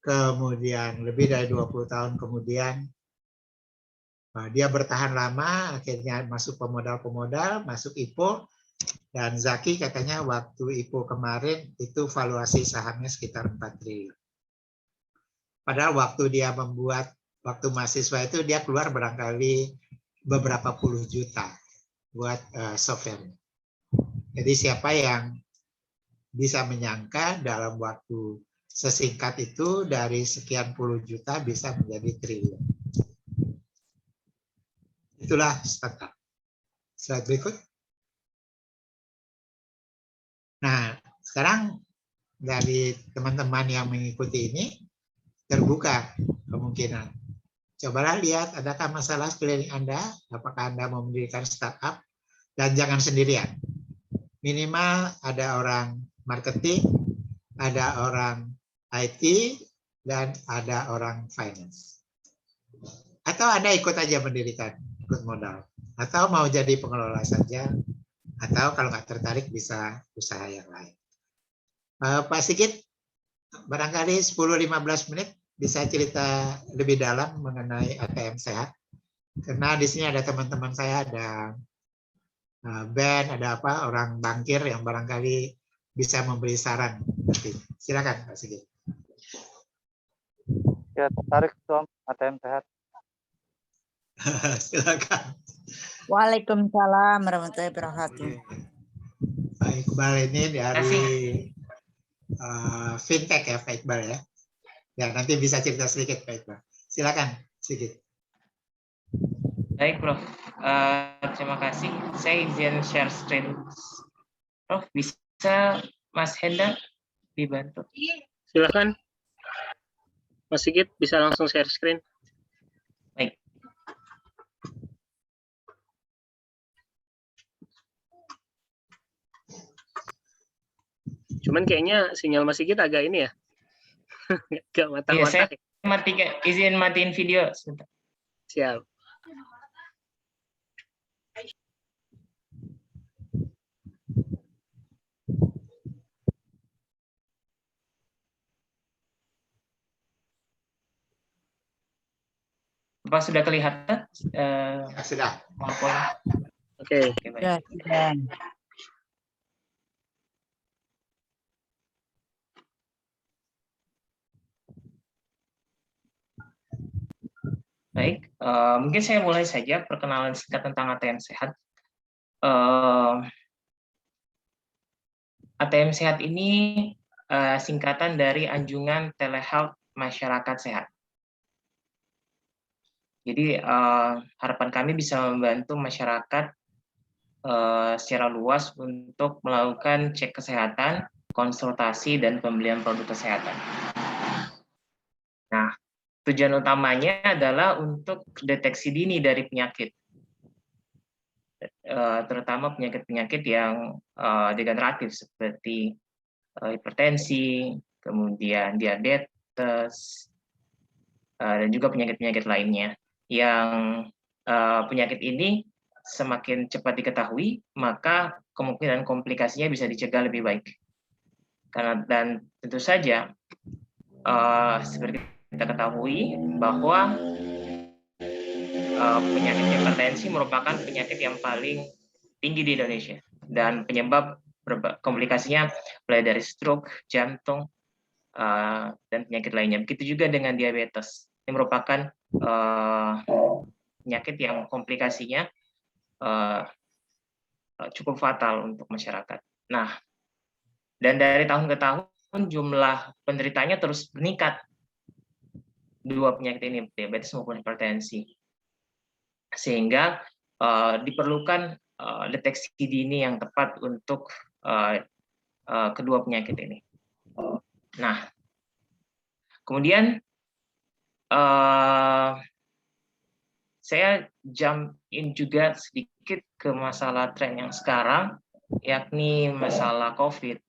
kemudian lebih dari 20 tahun kemudian dia bertahan lama, akhirnya masuk pemodal-pemodal, masuk IPO, dan Zaki katanya waktu IPO kemarin itu valuasi sahamnya sekitar 4 triliun. Padahal waktu dia membuat, waktu mahasiswa itu dia keluar barangkali beberapa puluh juta buat software. Jadi siapa yang bisa menyangka dalam waktu sesingkat itu dari sekian puluh juta bisa menjadi triliun. Itulah startup. Slide berikut. Nah, sekarang dari teman-teman yang mengikuti ini terbuka kemungkinan. Cobalah lihat adakah masalah sekeliling Anda, apakah Anda mau mendirikan startup, dan jangan sendirian. Minimal ada orang marketing, ada orang IT, dan ada orang finance. Atau Anda ikut aja mendirikan, ikut modal. Atau mau jadi pengelola saja, atau kalau nggak tertarik bisa usaha yang lain. Pak Sigit, barangkali 10-15 menit bisa cerita lebih dalam mengenai ATM Sehat. Karena di sini ada teman-teman saya, ada Ben, ada apa, orang bankir yang barangkali bisa memberi saran. Silakan Pak Sigit. Ya, tertarik Tom, ATM Sehat. Silakan. Waalaikumsalam warahmatullahi wabarakatuh. Pak Iqbal ini dari fintech ya Pak Iqbal ya. Ya nanti bisa cerita sedikit Pak Iqbal. Silakan sedikit. Baik Prof, terima kasih. Saya izin share screen. Prof, bisa Mas Hendra dibantu? Silakan. Mas Sigit bisa langsung share screen. Baik. Cuman kayaknya sinyal Mas Sigit agak ini ya. Agak Iya, mata-mata. saya izin matiin video. Sebentar. Siap. Apa sudah kelihatan? Sudah. Oke. Oke, baik. Ya, sudah. Baik, mungkin saya mulai saja perkenalan singkat tentang ATM Sehat. ATM Sehat ini singkatan dari Anjungan Telehealth Masyarakat Sehat. Jadi harapan kami bisa membantu masyarakat secara luas untuk melakukan cek kesehatan, konsultasi, dan pembelian produk kesehatan. Nah, tujuan utamanya adalah untuk deteksi dini dari penyakit, terutama penyakit-penyakit yang degeneratif seperti hipertensi, kemudian diabetes, dan juga penyakit-penyakit lainnya. Yang penyakit ini semakin cepat diketahui, maka kemungkinan komplikasinya bisa dicegah lebih baik. Dan tentu saja, seperti kita ketahui bahwa penyakit hipertensi merupakan penyakit yang paling tinggi di Indonesia, dan penyebab komplikasinya mulai dari stroke, jantung, dan penyakit lainnya. Begitu juga dengan diabetes. Ini merupakan penyakit yang komplikasinya cukup fatal untuk masyarakat. Nah, dan dari tahun ke tahun jumlah penderitanya terus meningkat. Dua penyakit ini, diabetes maupun hipertensi. Sehingga diperlukan deteksi dini yang tepat untuk kedua penyakit ini. Nah, kemudian saya jump in juga sedikit ke masalah tren yang sekarang, yakni masalah COVID.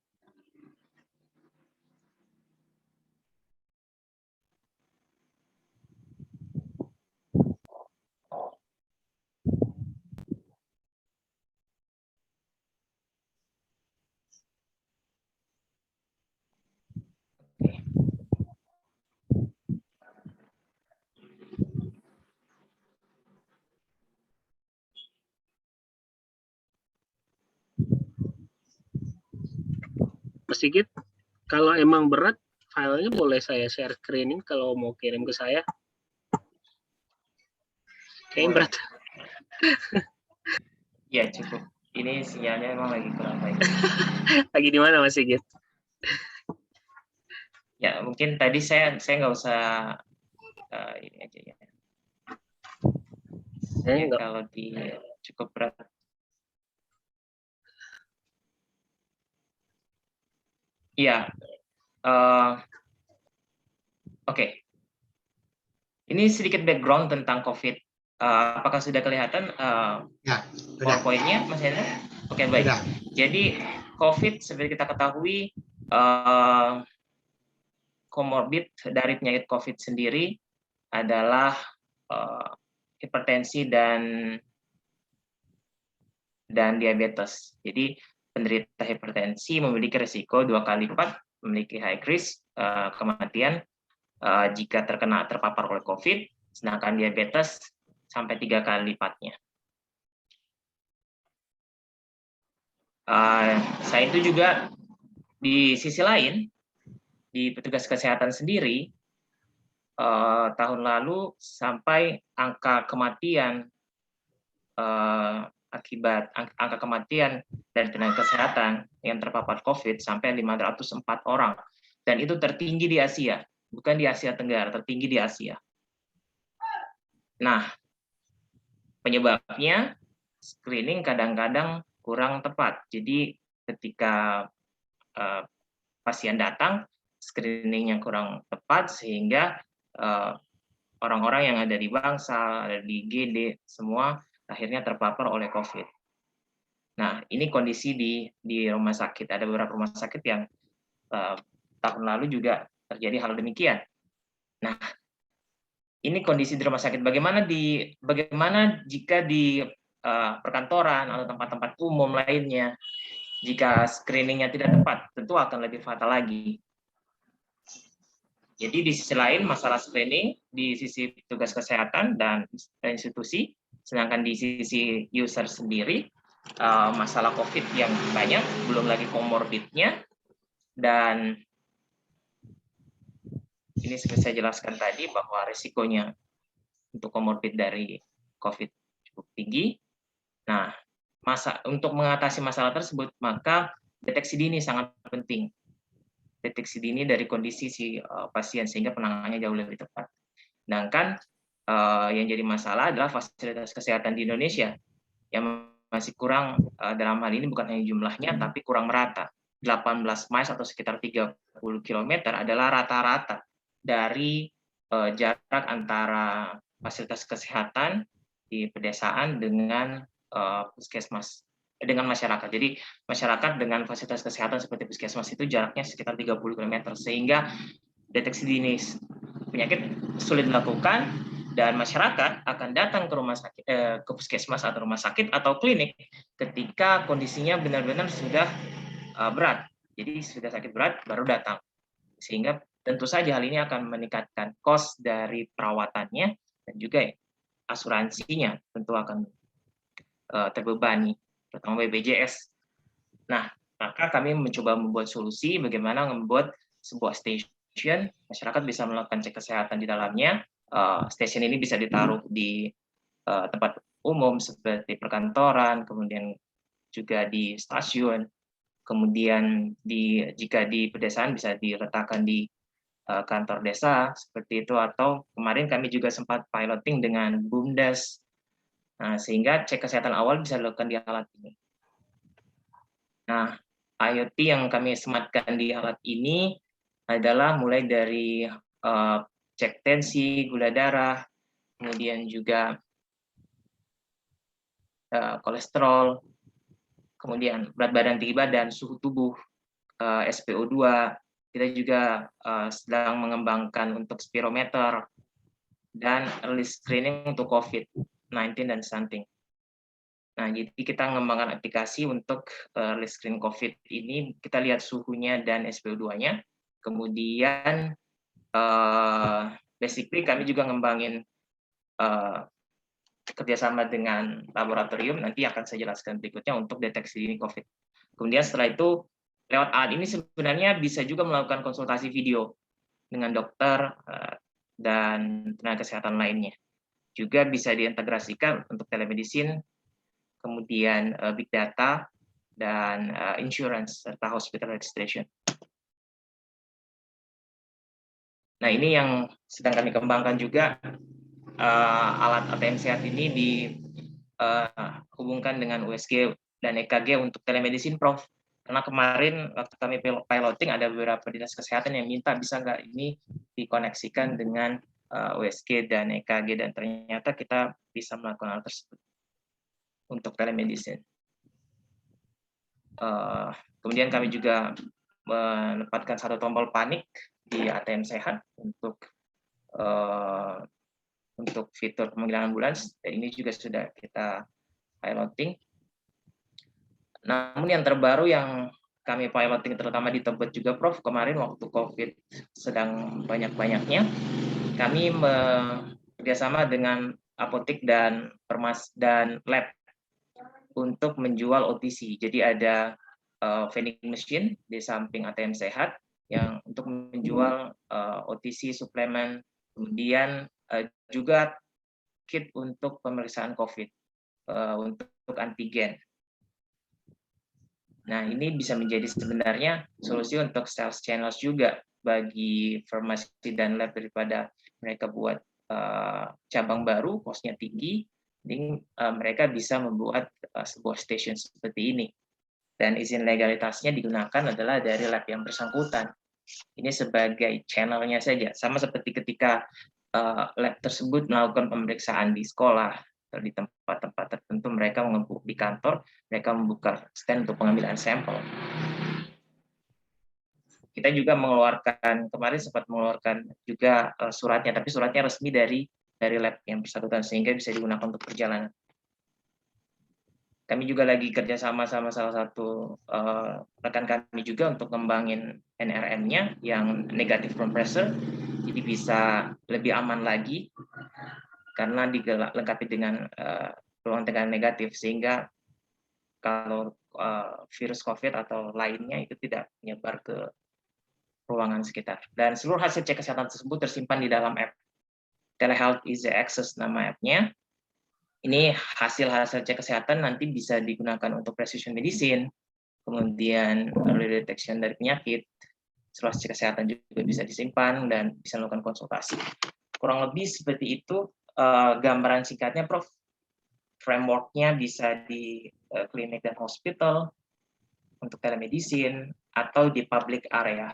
Mas Sigit, kalau emang berat, filenya boleh saya share screening kalau mau kirim ke saya. Kayaknya berat. Ya cukup. Ini sinyalnya emang lagi kurang baik. Lagi di mana Mas Sigit? Ya mungkin tadi saya nggak usah ini aja ya. Ya kalau di cukup berat. Ya, oke. Ini sedikit background tentang COVID. Apakah sudah kelihatan Ya, PowerPoint-nya, Mas Hendra? Oke, baik. Sudah. Jadi COVID seperti kita ketahui, komorbid dari penyakit COVID sendiri adalah hipertensi dan diabetes. Jadi penderita hipertensi memiliki risiko 2 kali lipat memiliki high risk kematian jika terpapar oleh COVID, sedangkan diabetes sampai 3 kali lipatnya. Saya itu juga di sisi lain, di petugas kesehatan sendiri, tahun lalu sampai angka kematian akibat angka kematian dari tenaga kesehatan yang terpapar COVID sampai 504 orang. Dan itu tertinggi di Asia, bukan di Asia Tenggara, tertinggi di Asia. Nah, penyebabnya screening kadang-kadang kurang tepat. Jadi ketika pasien datang, screeningnya kurang tepat sehingga orang-orang yang ada di bangsal, ada di GD, semua akhirnya terpapar oleh COVID. Nah, ini kondisi di rumah sakit. Ada beberapa rumah sakit yang tahun lalu juga terjadi hal demikian. Nah, ini kondisi di rumah sakit. Bagaimana jika di perkantoran atau tempat-tempat umum lainnya, jika screeningnya tidak tepat, tentu akan lebih fatal lagi. Jadi di sisi lain masalah screening di sisi petugas kesehatan dan institusi, sedangkan di sisi user sendiri masalah COVID yang banyak, belum lagi komorbidnya, dan ini seperti saya jelaskan tadi bahwa risikonya untuk komorbid dari COVID cukup tinggi. Nah, untuk mengatasi masalah tersebut, maka deteksi dini sangat penting. Deteksi dini dari kondisi si pasien sehingga penanganannya jauh lebih tepat. Sedangkan yang jadi masalah adalah fasilitas kesehatan di Indonesia yang masih kurang, dalam hal ini bukan hanya jumlahnya tapi kurang merata. 18 miles atau sekitar 30 km adalah rata-rata dari jarak antara fasilitas kesehatan di pedesaan dengan puskesmas, dengan masyarakat. Jadi masyarakat dengan fasilitas kesehatan seperti puskesmas itu jaraknya sekitar 30 km, sehingga deteksi dini penyakit sulit dilakukan dan masyarakat akan datang ke rumah sakit, ke puskesmas atau rumah sakit atau klinik ketika kondisinya benar-benar sudah berat. Jadi sudah sakit berat baru datang. Sehingga tentu saja hal ini akan meningkatkan cost dari perawatannya dan juga asuransinya tentu akan terbebani, terutama BPJS. Nah, maka kami mencoba membuat solusi bagaimana membuat sebuah stasiun, masyarakat bisa melakukan cek kesehatan di dalamnya. Stasiun ini bisa ditaruh di tempat umum seperti perkantoran, kemudian juga di stasiun, kemudian jika di pedesaan bisa diletakkan di kantor desa seperti itu, atau kemarin kami juga sempat piloting dengan BUMDes. Nah, sehingga cek kesehatan awal bisa dilakukan di alat ini. Nah, IoT yang kami sematkan di alat ini adalah mulai dari cek tensi, gula darah, kemudian juga kolesterol, kemudian berat badan, tinggi badan, suhu tubuh, SpO2. Kita juga sedang mengembangkan untuk spirometer dan early screening untuk COVID-19 dan stunting. Nah, jadi kita mengembangkan aplikasi untuk early screening COVID ini. Kita lihat suhunya dan SpO2-nya. Kemudian basically kami juga ngembangin kerjasama dengan laboratorium, nanti akan saya jelaskan berikutnya untuk deteksi dini COVID. Kemudian setelah itu Lewat alat ini sebenarnya bisa juga melakukan konsultasi video dengan dokter dan tenaga kesehatan lainnya. Juga bisa diintegrasikan untuk telemedicine, kemudian big data, dan insurance, serta hospital registration. Nah, ini yang sedang kami kembangkan juga, alat ATM sehat ini dihubungkan dengan USG dan EKG untuk telemedicine, Prof. Karena kemarin waktu kami piloting ada beberapa dinas kesehatan yang minta bisa nggak ini dikoneksikan dengan USG dan EKG, dan ternyata kita bisa melakukan hal tersebut untuk telemedicine. Kemudian kami juga menempatkan satu tombol panik di ATM sehat untuk fitur pemanggilan ambulans, dan ini juga sudah kita piloting. Namun yang terbaru yang kami piloting terutama di Tebet juga, Prof, kemarin waktu COVID sedang banyak-banyaknya, kami bekerjasama dengan apotek dan lab untuk menjual OTC. Jadi ada vending machine di samping ATM sehat yang untuk menjual OTC suplemen, kemudian juga kit untuk pemeriksaan COVID untuk antigen. Nah, ini bisa menjadi sebenarnya solusi untuk sales channels juga bagi farmasi dan lab, daripada mereka buat cabang baru, cost-nya tinggi, mereka bisa membuat sebuah station seperti ini. Dan izin legalitasnya digunakan adalah dari lab yang bersangkutan. Ini sebagai channelnya saja, sama seperti ketika lab tersebut melakukan pemeriksaan di sekolah atau di tempat-tempat tertentu, mereka di kantor, mereka membuka stand untuk pengambilan sampel. Kita juga kemarin sempat mengeluarkan juga suratnya, tapi suratnya resmi dari lab yang bersangkutan, sehingga bisa digunakan untuk perjalanan. Kami juga lagi kerjasama sama salah satu rekan kami juga untuk ngembangin NRM-nya yang negative compressor, jadi bisa lebih aman lagi karena dilengkapi dengan ruang tekanan negatif, sehingga kalau virus COVID atau lainnya itu tidak menyebar ke ruangan sekitar. Dan seluruh hasil cek kesehatan tersebut tersimpan di dalam app Telehealth Easy Access, nama app-nya. Ini hasil-hasil cek kesehatan nanti bisa digunakan untuk precision medicine, kemudian early detection dari penyakit. Setelah cek kesehatan juga bisa disimpan dan bisa melakukan konsultasi. Kurang lebih seperti itu gambaran singkatnya, Prof. Framework-nya bisa di klinik dan hospital untuk telemedicine atau di public area.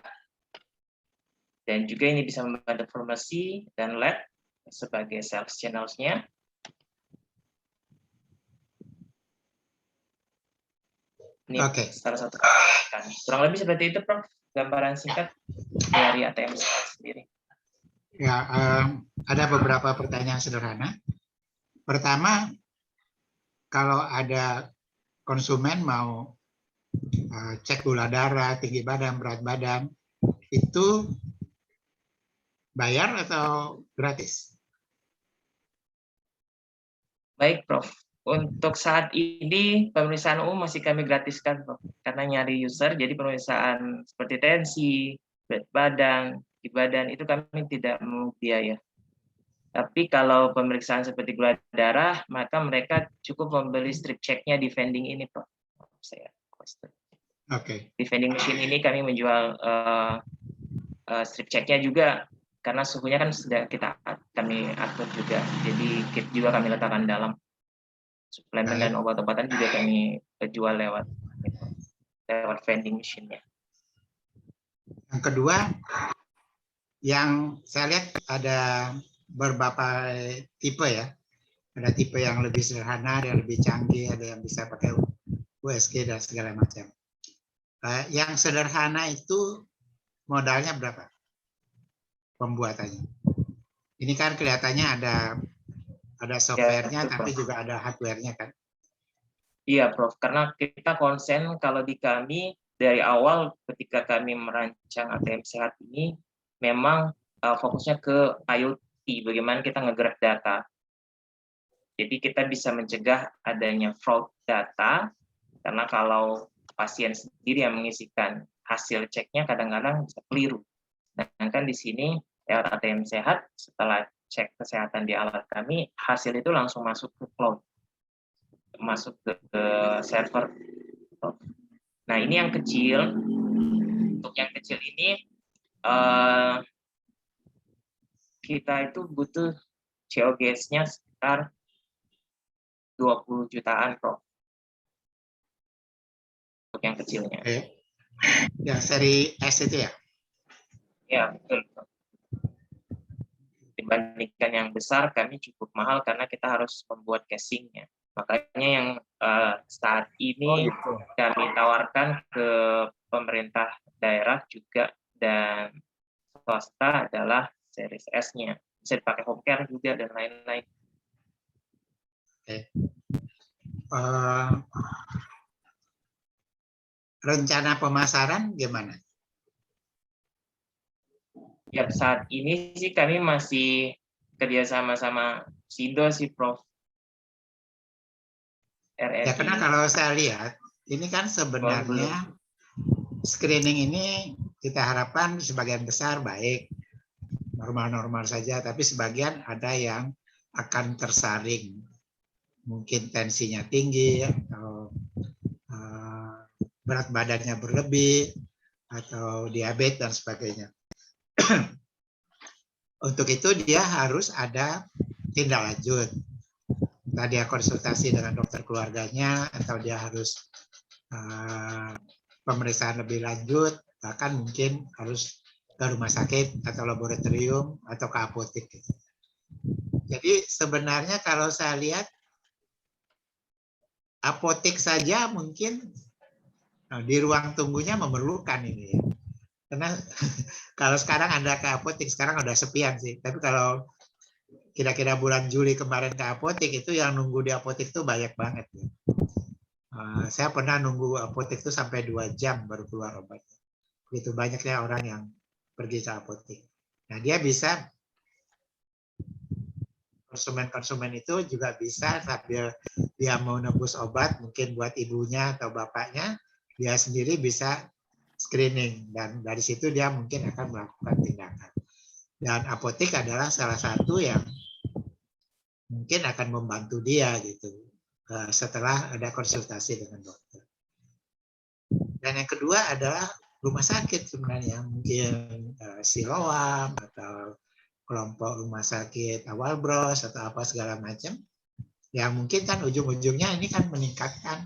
Dan juga ini bisa membantu farmasi dan lab sebagai sales channels-nya. Ini salah satu kami. Kurang lebih seperti itu, Prof. Gambaran singkat dari ATM sendiri. Ya, ada beberapa pertanyaan sederhana. Pertama, kalau ada konsumen mau cek gula darah, tinggi badan, berat badan, itu bayar atau gratis? Baik, Prof. Untuk saat ini pemeriksaan umum masih kami gratiskan, Prof. Karena nyari user, jadi pemeriksaan seperti tensi, berat badan, tinggi badan itu kami tidak mengungut biaya. Tapi kalau pemeriksaan seperti gula darah, maka mereka cukup membeli strip check-nya di vending ini, Prof. Di vending machine ini kami menjual strip check-nya juga, karena suhunya kan sudah kami atur juga. Jadi kit juga kami letakkan dalam. Suplemen dan obat-obatan juga kami jual lewat vending machine-nya. Yang kedua, yang saya lihat ada beberapa tipe ya. Ada tipe yang lebih sederhana, ada yang lebih canggih, ada yang bisa pakai USG dan segala macam. Yang sederhana itu modalnya berapa pembuatannya? Ini kan kelihatannya ada software-nya, ya, tapi juga ada hardware-nya kan? Iya, Prof. Karena kita konsen kalau di kami dari awal ketika kami merancang ATM sehat ini memang fokusnya ke IoT, bagaimana kita nge-grab data. Jadi kita bisa mencegah adanya fraud data, karena kalau pasien sendiri yang mengisikan. Hasil ceknya kadang-kadang bisa keliru. Sedangkan di sini lewat ATM Sehat, setelah cek kesehatan di alat kami, hasil itu langsung masuk ke cloud, masuk ke server. Nah, ini yang kecil. Untuk yang kecil ini, kita itu butuh COGS-nya sekitar 20 jutaan, Prof. Untuk yang kecilnya. Oke. Yang seri S itu ya? Ya, betul. Dibandingkan yang besar, kami cukup mahal karena kita harus membuat casingnya. Makanya yang saat ini kami tawarkan ke pemerintah daerah juga dan swasta adalah series S-nya. Bisa dipakai home care juga dan lain-lain. Oke. Rencana pemasaran gimana? Ya, saat ini sih kami masih kerjasama sama SIDO sih, Prof. RRI. Ya, karena kalau saya lihat, ini kan sebenarnya screening ini kita harapkan sebagian besar baik, normal-normal saja, tapi sebagian ada yang akan tersaring. Mungkin tensinya tinggi, atau berat badannya berlebih, atau diabetes dan sebagainya. Untuk itu dia harus ada tindak lanjut. Entah dia konsultasi dengan dokter keluarganya, atau dia harus pemeriksaan lebih lanjut, bahkan mungkin harus ke rumah sakit atau laboratorium atau ke apotek. Jadi sebenarnya kalau saya lihat apotek saja mungkin di ruang tunggunya memerlukan ini ya. Karena kalau sekarang Anda ke apotek, sekarang udah sepian sih. Tapi kalau kira-kira bulan Juli kemarin ke apotek, itu yang nunggu di apotek itu banyak banget. Ya. Saya pernah nunggu apotek itu sampai 2 jam baru keluar obatnya. Begitu banyaknya orang yang pergi ke apotek. Nah, dia bisa, konsumen-konsumen itu juga bisa sambil dia mau nebus obat, mungkin buat ibunya atau bapaknya, dia sendiri bisa screening, dan dari situ dia mungkin akan melakukan tindakan. Dan apotek adalah salah satu yang mungkin akan membantu dia gitu setelah ada konsultasi dengan dokter. Dan yang kedua adalah rumah sakit sebenarnya, mungkin Siloam atau kelompok rumah sakit Awal Bros atau apa segala macam, yang mungkin kan ujung-ujungnya ini kan meningkatkan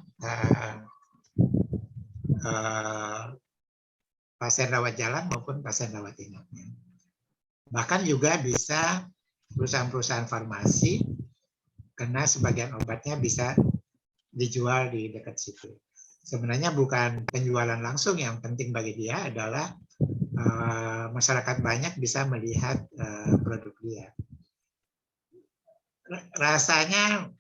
pasien rawat jalan maupun pasien rawat inapnya. Bahkan juga bisa perusahaan-perusahaan farmasi, karena sebagian obatnya bisa dijual di dekat situ. Sebenarnya bukan penjualan langsung, yang penting bagi dia adalah masyarakat banyak bisa melihat produk dia. Rasanya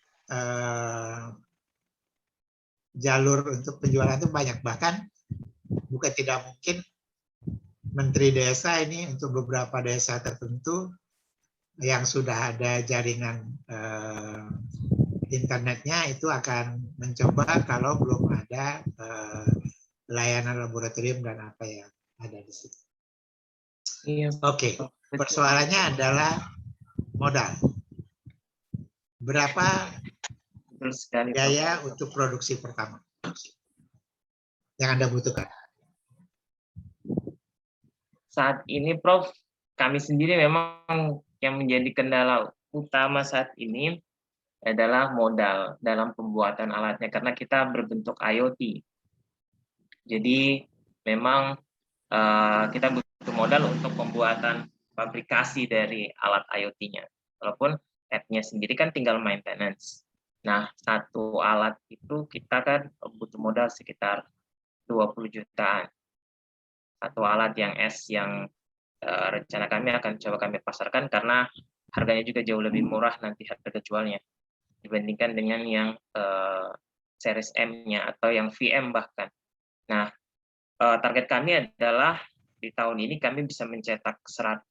jalur untuk penjualan itu banyak, bahkan bukan tidak mungkin Menteri Desa ini untuk beberapa desa tertentu yang sudah ada jaringan internetnya itu akan mencoba kalau belum ada layanan laboratorium dan apa yang ada di situ. Iya. Oke, persoalannya adalah modal. Berapa biaya untuk produksi pertama yang Anda butuhkan? Saat ini, Prof, kami sendiri memang yang menjadi kendala utama saat ini adalah modal dalam pembuatan alatnya, karena kita berbentuk IoT. Jadi memang kita butuh modal untuk pembuatan fabrikasi dari alat IoT-nya. Walaupun app-nya sendiri kan tinggal maintenance. Nah, satu alat itu kita kan butuh modal sekitar 20 jutaan. Satu alat yang S yang rencana kami akan coba kami pasarkan karena harganya juga jauh lebih murah nanti harga jualnya dibandingkan dengan yang series M-nya atau yang VM bahkan. Nah, target kami adalah di tahun ini kami bisa mencetak 100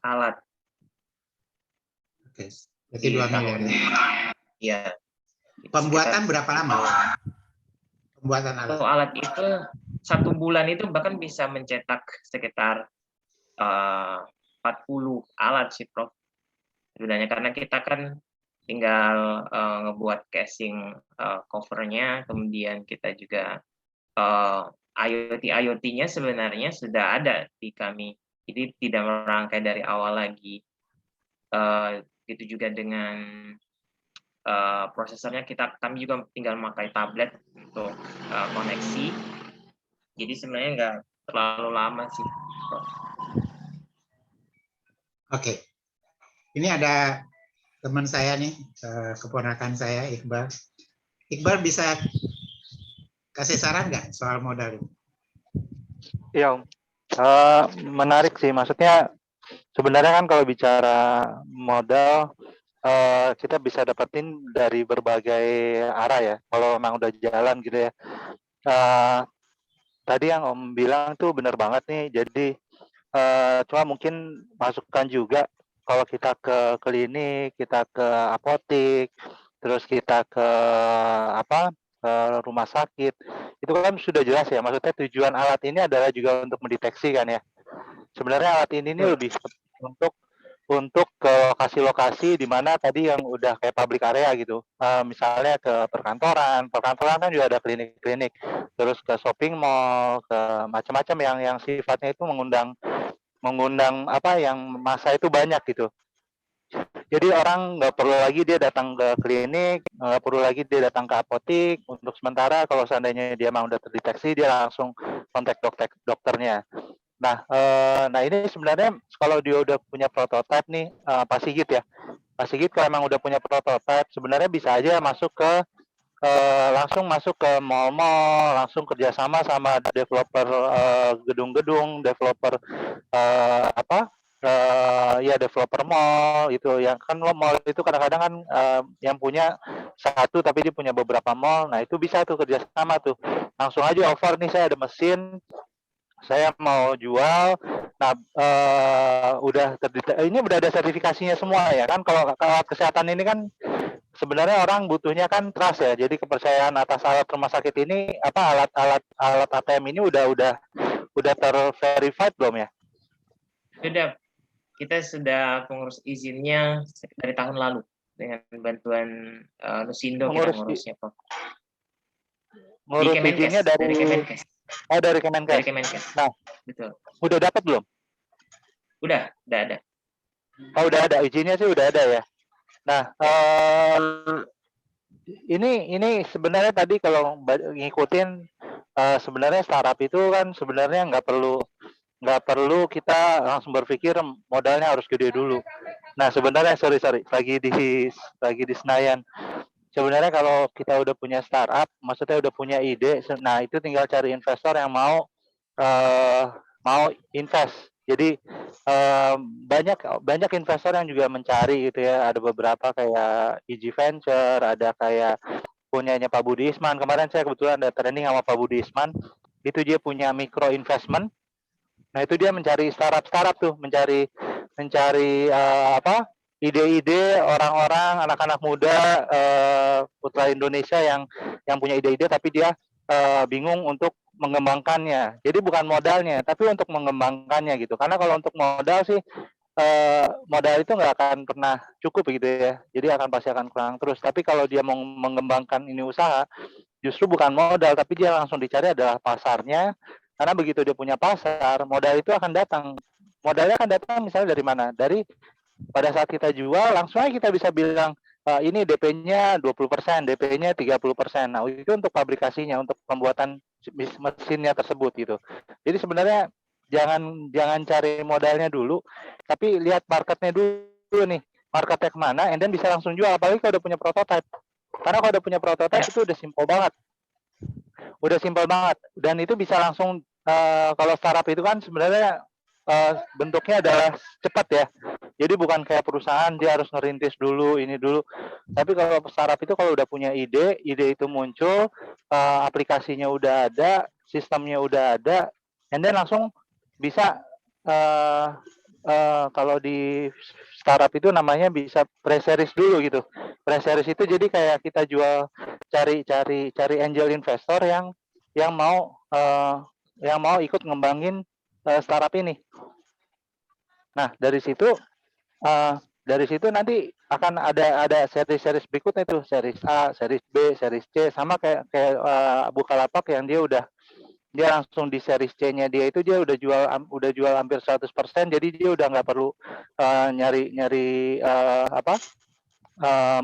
alat. Oke, berarti 2 miliar. Iya. Pembuatan berapa lama? Pembuatan Satu alat. alat itu 1 bulan itu bahkan bisa mencetak sekitar 40 alat sih Prof. Sebenarnya karena kita kan tinggal ngebuat casing covernya, kemudian kita juga IoT-nya sebenarnya sudah ada di kami. Jadi tidak merangkai dari awal lagi. Itu juga dengan prosesornya kami juga tinggal memakai tablet untuk koneksi. Jadi sebenarnya nggak terlalu lama sih. Oke. Ini ada teman saya nih, keponakan saya Iqbal. Iqbal bisa kasih saran nggak soal modal ini? Iya, Om. Menarik sih. Maksudnya sebenarnya kan kalau bicara modal, kita bisa dapetin dari berbagai arah ya. Kalau memang udah jalan gitu ya. Tadi yang Om bilang tuh benar banget nih. Jadi cuma mungkin masukkan juga kalau kita ke klinik, kita ke apotik, terus kita ke rumah sakit, itu kan sudah jelas ya. Maksudnya tujuan alat ini adalah juga untuk mendeteksi kan ya. Sebenarnya alat ini lebih untuk ke lokasi-lokasi di mana tadi yang udah kayak public area gitu. Misalnya ke perkantoran kan juga ada klinik-klinik. Terus ke shopping mall, ke macam-macam yang sifatnya itu mengundang yang masa itu banyak gitu. Jadi orang nggak perlu lagi dia datang ke klinik, nggak perlu lagi dia datang ke apotik. Untuk sementara kalau seandainya dia mau udah terdeteksi, dia langsung kontak dokternya. Nah ini sebenarnya kalau dia udah punya prototipe nih, Pak Sigit ya. Pak Sigit kalau emang udah punya prototipe, sebenarnya bisa aja langsung masuk ke mall-mall, langsung kerjasama sama developer gedung-gedung, developer developer mall itu. Yang kan mall itu kadang-kadang kan yang punya satu tapi dia punya beberapa mall. Nah itu bisa tuh kerjasama tuh, langsung aja offer nih, saya ada mesin, saya mau jual. Nah ini udah ada sertifikasinya semua ya kan. Kalau alat kesehatan ini kan sebenarnya orang butuhnya kan trust ya. Jadi kepercayaan atas alat rumah sakit ini, alat ATM ini udah terverified belum ya? Sudah, kita sudah pengurus izinnya dari tahun lalu dengan bantuan Nusindo kita ngurusnya Prof. Ngurus izinnya dari Kemenkes. Dari Kemenkes. Nah, betul. Udah dapat belum? Udah ada. Oh, udah ada izinnya sih, udah ada ya. Nah, ini sebenarnya tadi kalau ngikutin sebenarnya startup itu kan sebenarnya nggak perlu kita langsung berpikir modalnya harus gede dulu. Nah, sebenarnya sorry lagi di Senayan. Sebenarnya kalau kita udah punya startup, maksudnya udah punya ide, nah itu tinggal cari investor yang mau invest. Jadi banyak investor yang juga mencari gitu ya. Ada beberapa kayak EG Venture, ada kayak punyanya Pak Budi Isman. Kemarin saya kebetulan ada training sama Pak Budi Isman. Itu dia punya micro investment. Nah itu dia mencari startup tuh, mencari ide-ide orang-orang, anak-anak muda putra Indonesia yang punya ide-ide tapi dia bingung untuk mengembangkannya. Jadi bukan modalnya, tapi untuk mengembangkannya gitu. Karena kalau untuk modal sih modal itu nggak akan pernah cukup gitu ya. Jadi pasti akan kurang terus. Tapi kalau dia mau mengembangkan ini usaha, justru bukan modal, tapi dia langsung dicari adalah pasarnya. Karena begitu dia punya pasar, modal itu akan datang. Modalnya akan datang misalnya dari mana? Dari pada saat kita jual, langsung aja kita bisa bilang, ini DP-nya 20%, DP-nya 30%. Nah, itu untuk pabrikasinya, untuk pembuatan mesinnya tersebut gitu. Jadi sebenarnya jangan cari modalnya dulu, tapi lihat marketnya dulu nih. Marketnya kemana, and then bisa langsung jual. Apalagi kalau udah punya prototype. Karena kalau udah punya prototype itu udah simple banget. Dan itu bisa langsung, kalau startup itu kan sebenarnya bentuknya adalah cepat ya. Jadi bukan kayak perusahaan dia harus ngerintis dulu, ini dulu. Tapi kalau startup itu kalau udah punya ide itu muncul, aplikasinya udah ada, sistemnya udah ada, and then langsung bisa kalau di startup itu namanya bisa pre-series dulu gitu. Pre-series itu jadi kayak kita jual cari angel investor yang mau ikut ngembangin startup ini. Nah, dari situ nanti akan ada series berikutnya itu, series A, series B, series C, sama kayak Bukalapak yang dia langsung di series C-nya dia itu dia udah jual hampir 100%, jadi dia udah nggak perlu nyari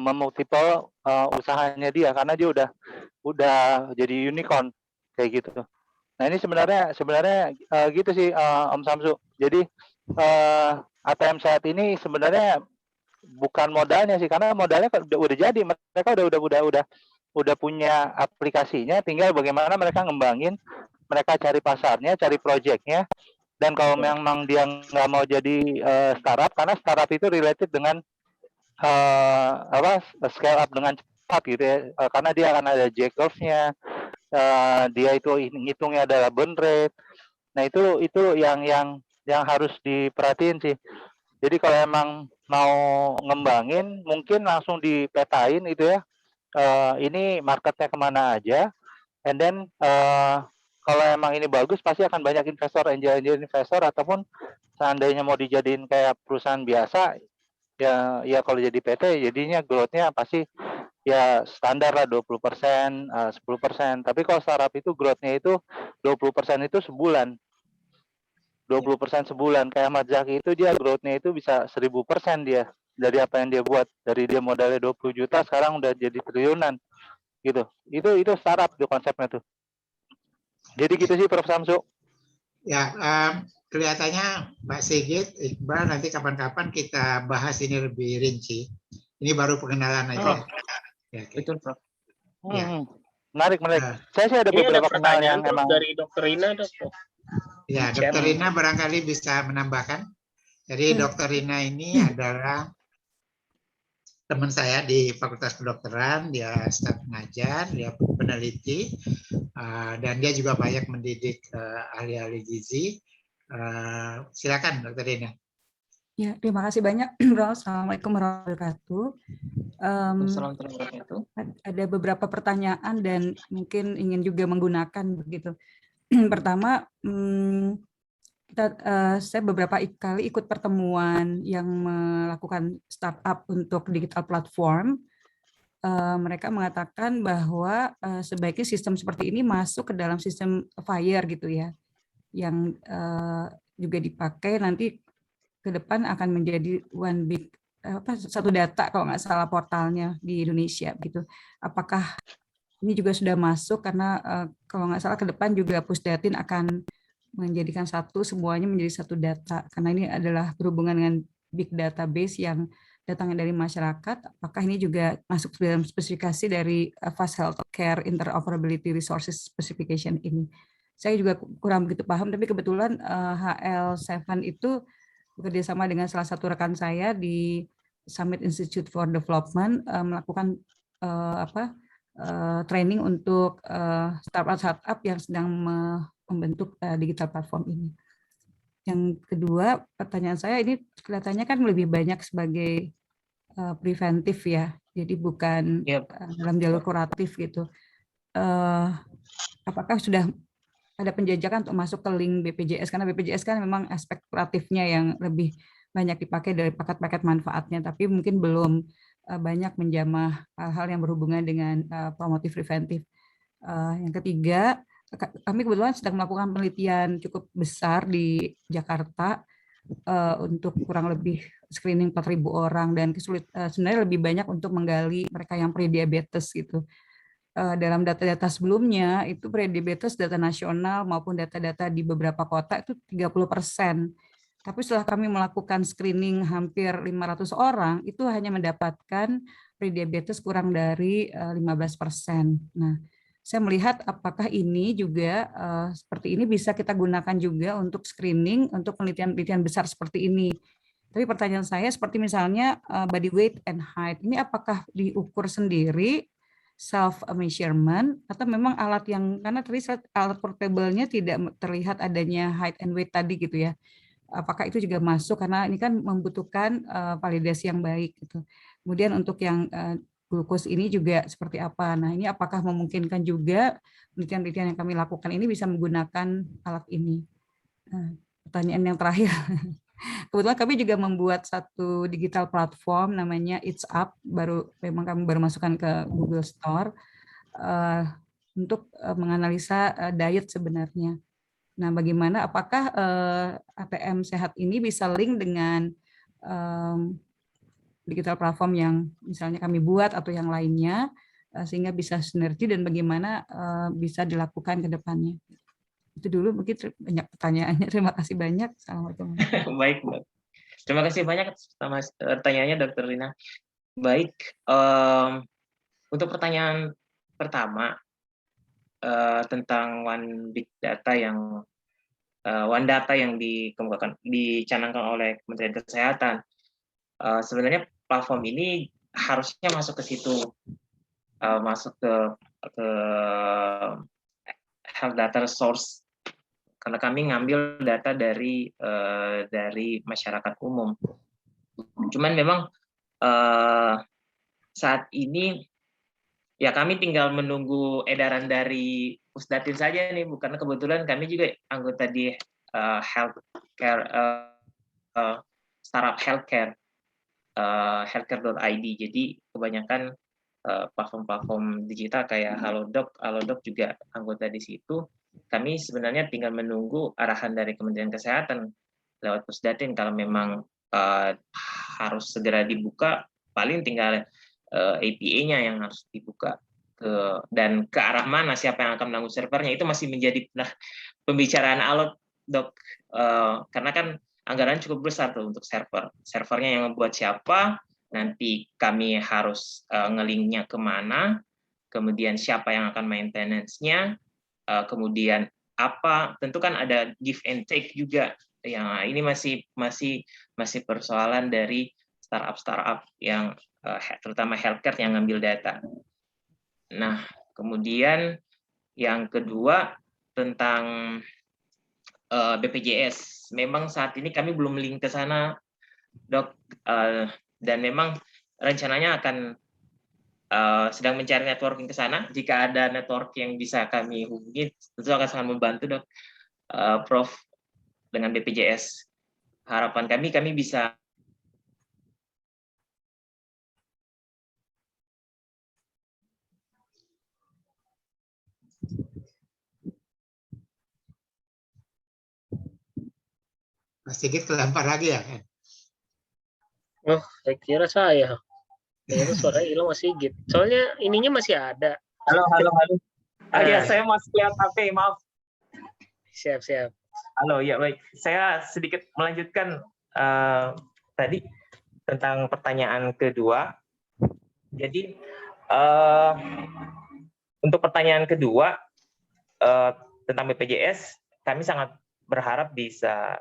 memultiple usahanya dia, karena dia udah jadi unicorn kayak gitu. Nah, ini sebenarnya gitu sih, Om Samsu. Jadi ATM saat ini sebenarnya bukan modalnya sih, karena modalnya udah jadi, mereka udah punya aplikasinya, tinggal bagaimana mereka ngembangin, mereka cari pasarnya, cari projectnya. Dan kalau memang dia nggak mau jadi startup, karena startup itu related dengan scale up dengan cepat gitu ya, karena dia akan ada J-curve-nya, dia itu ngitungnya adalah burn rate. Nah, itu yang harus diperhatiin sih. Jadi kalau emang mau ngembangin, mungkin langsung dipetain itu ya, ini marketnya kemana aja, and then kalau emang ini bagus, pasti akan banyak investor, angel investor, ataupun seandainya mau dijadiin kayak perusahaan biasa, ya kalau jadi PT, jadinya growth-nya pasti ya standar lah 20%, 10%. Tapi kalau startup itu growth-nya itu 20% itu sebulan. 20% sebulan. Kayak Ahmad Zaki itu dia growth-nya itu bisa 1000% dia dari apa yang dia buat. Dari dia modalnya 20 juta sekarang udah jadi triliunan gitu. Itu startup tuh konsepnya tuh. Jadi gitu sih Prof Samsu. Ya, kelihatannya Mbak Sigit, Iqbal, nanti kapan-kapan kita bahas ini lebih rinci. Ini baru pengenalan aja. Ya, okay. Betul, Prof. Ya. Menarik. Saya sih ada beberapa kenal yang emang dari Dokter Rina, Dok. Ya, Dokter Rina barangkali bisa menambahkan. Jadi Dokter Rina ini adalah teman saya di Fakultas Kedokteran, dia staf pengajar, dia peneliti, dan dia juga banyak mendidik ahli-ahli gizi. Silakan Dokter Rina. Ya, terima kasih banyak, Bro. Assalamualaikum warahmatullahi wabarakatuh. Assalamualaikum warahmatullahi wabarakatuh. Ada beberapa pertanyaan dan mungkin ingin juga menggunakan begitu. Pertama, saya beberapa kali ikut pertemuan yang melakukan startup untuk digital platform. Mereka mengatakan bahwa sebaiknya sistem seperti ini masuk ke dalam sistem FHIR gitu ya, yang juga dipakai nanti ke depan akan menjadi one big satu data kalau nggak salah portalnya di Indonesia gitu. Apakah ini juga sudah masuk, karena kalau nggak salah ke depan juga Pusdatin akan menjadikan semuanya menjadi satu data, karena ini adalah berhubungan dengan big database yang datangnya dari masyarakat. Apakah ini juga masuk dalam spesifikasi dari Fast Healthcare Interoperability Resources Specification ini? Saya juga kurang begitu paham, tapi kebetulan HL7 itu bekerjasama dengan salah satu rekan saya di Summit Institute for Development melakukan training untuk startup yang sedang membentuk digital platform ini. Yang kedua, pertanyaan saya ini kelihatannya kan lebih banyak sebagai preventif ya, jadi bukan dalam jalur kuratif gitu. Apakah sudah ada penjajakan untuk masuk ke link BPJS, karena BPJS kan memang aspek kuratifnya yang lebih banyak dipakai dari paket-paket manfaatnya, tapi mungkin belum banyak menjamah hal-hal yang berhubungan dengan promotif preventif. Yang ketiga, kami kebetulan sedang melakukan penelitian cukup besar di Jakarta untuk kurang lebih screening 4.000 orang, dan sebenarnya lebih banyak untuk menggali mereka yang pre-diabetes gitu. Dalam data-data sebelumnya itu pre-diabetes data nasional maupun data-data di beberapa kota itu 30%. Tapi setelah kami melakukan screening hampir 500 orang, itu hanya mendapatkan pre-diabetes kurang dari 15%. Nah, saya melihat apakah ini juga seperti ini bisa kita gunakan juga untuk screening untuk penelitian-penelitian besar seperti ini. Tapi pertanyaan saya seperti misalnya body weight and height, ini apakah diukur sendiri self measurement atau memang alat yang, karena tadi alat portable-nya tidak terlihat adanya height and weight tadi gitu ya. apakah itu juga masuk karena ini kan membutuhkan validasi yang baik gitu. Kemudian untuk yang glukos ini juga seperti apa. Nah, ini apakah memungkinkan juga penelitian-penelitian yang kami lakukan ini bisa menggunakan alat ini. Nah, pertanyaan yang terakhir. Kebetulan kami juga membuat satu digital platform namanya It's Up, memang kami baru masukkan ke Google Store untuk menganalisa diet sebenarnya. Nah, bagaimana apakah ATM sehat ini bisa link dengan digital platform yang misalnya kami buat atau yang lainnya sehingga bisa sinergi dan bagaimana bisa dilakukan ke depannya. Itu dulu mungkin banyak pertanyaannya. Terima kasih banyak. Assalamualaikum. Baik, Mbak. Terima kasih banyak atas pertanyaannya, Dr. Lina. Baik, untuk pertanyaan pertama tentang One Big Data One Data yang dicanangkan oleh Kementerian Kesehatan. Sebenarnya platform ini harusnya masuk ke situ, masuk ke health data source, karena kami ngambil data dari masyarakat umum. Cuman memang saat ini ya kami tinggal menunggu edaran dari Pusdatin saja nih, karena kebetulan kami juga anggota di healthcare startup healthcare.id. Jadi kebanyakan platform-platform digital kayak Halodoc juga anggota di situ. Kami sebenarnya tinggal menunggu arahan dari Kementerian Kesehatan lewat Pusdatin. Kalau memang harus segera dibuka, paling tinggal API-nya yang harus dibuka. Dan ke arah mana, siapa yang akan menanggung servernya, itu masih menjadi pembicaraan alot, Dok. Karena kan anggaran cukup besar tuh untuk servernya yang membuat siapa, nanti kami harus nge-linknya kemana, kemudian siapa yang akan maintenance-nya, kemudian apa, tentu kan ada give and take juga. Yang ini masih persoalan dari startup yang terutama healthcare yang ngambil data. Nah, kemudian yang kedua tentang BPJS. Memang saat ini kami belum link ke sana, Dok, dan memang rencananya akan sedang mencari networking ke sana. Jika ada network yang bisa kami hubungi, tentu akan sangat membantu, Dok. Prof, dengan BPJS. Harapan kami bisa Mas Sigit kelempar lagi ya? Oh, saya kira saya. Ternyata suara hilang Mas Sigit. Soalnya ininya masih ada. Halo. Ya, saya masih lihat HP, maaf. Siap. Halo, ya baik. Saya sedikit melanjutkan tadi tentang pertanyaan kedua. Jadi untuk pertanyaan kedua tentang BPJS, kami sangat berharap bisa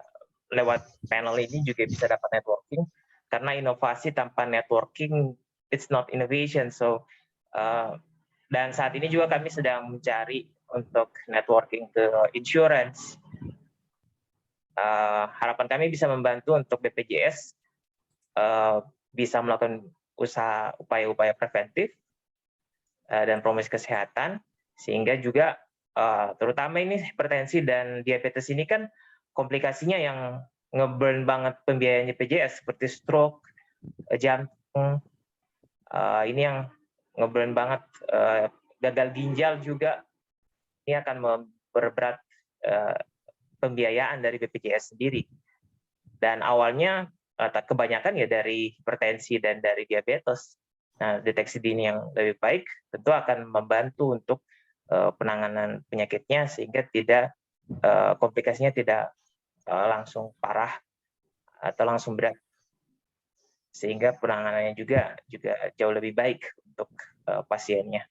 lewat panel ini juga bisa dapat networking, karena inovasi tanpa networking it's not innovation. So dan saat ini juga kami sedang mencari untuk networking ke insurance. Harapan kami bisa membantu untuk BPJS bisa melakukan upaya-upaya preventif dan promosi kesehatan, sehingga juga terutama ini hipertensi dan diabetes ini kan komplikasinya yang nge-burn banget pembiayaan BPJS seperti stroke, jantung, ini yang nge-burn banget, gagal ginjal juga, ini akan memperberat pembiayaan dari BPJS sendiri. Dan awalnya kebanyakan ya dari hipertensi dan dari diabetes. Nah, deteksi dini yang lebih baik tentu akan membantu untuk penanganan penyakitnya sehingga tidak komplikasinya tidak langsung parah atau langsung berat, sehingga penanganannya juga jauh lebih baik untuk pasiennya.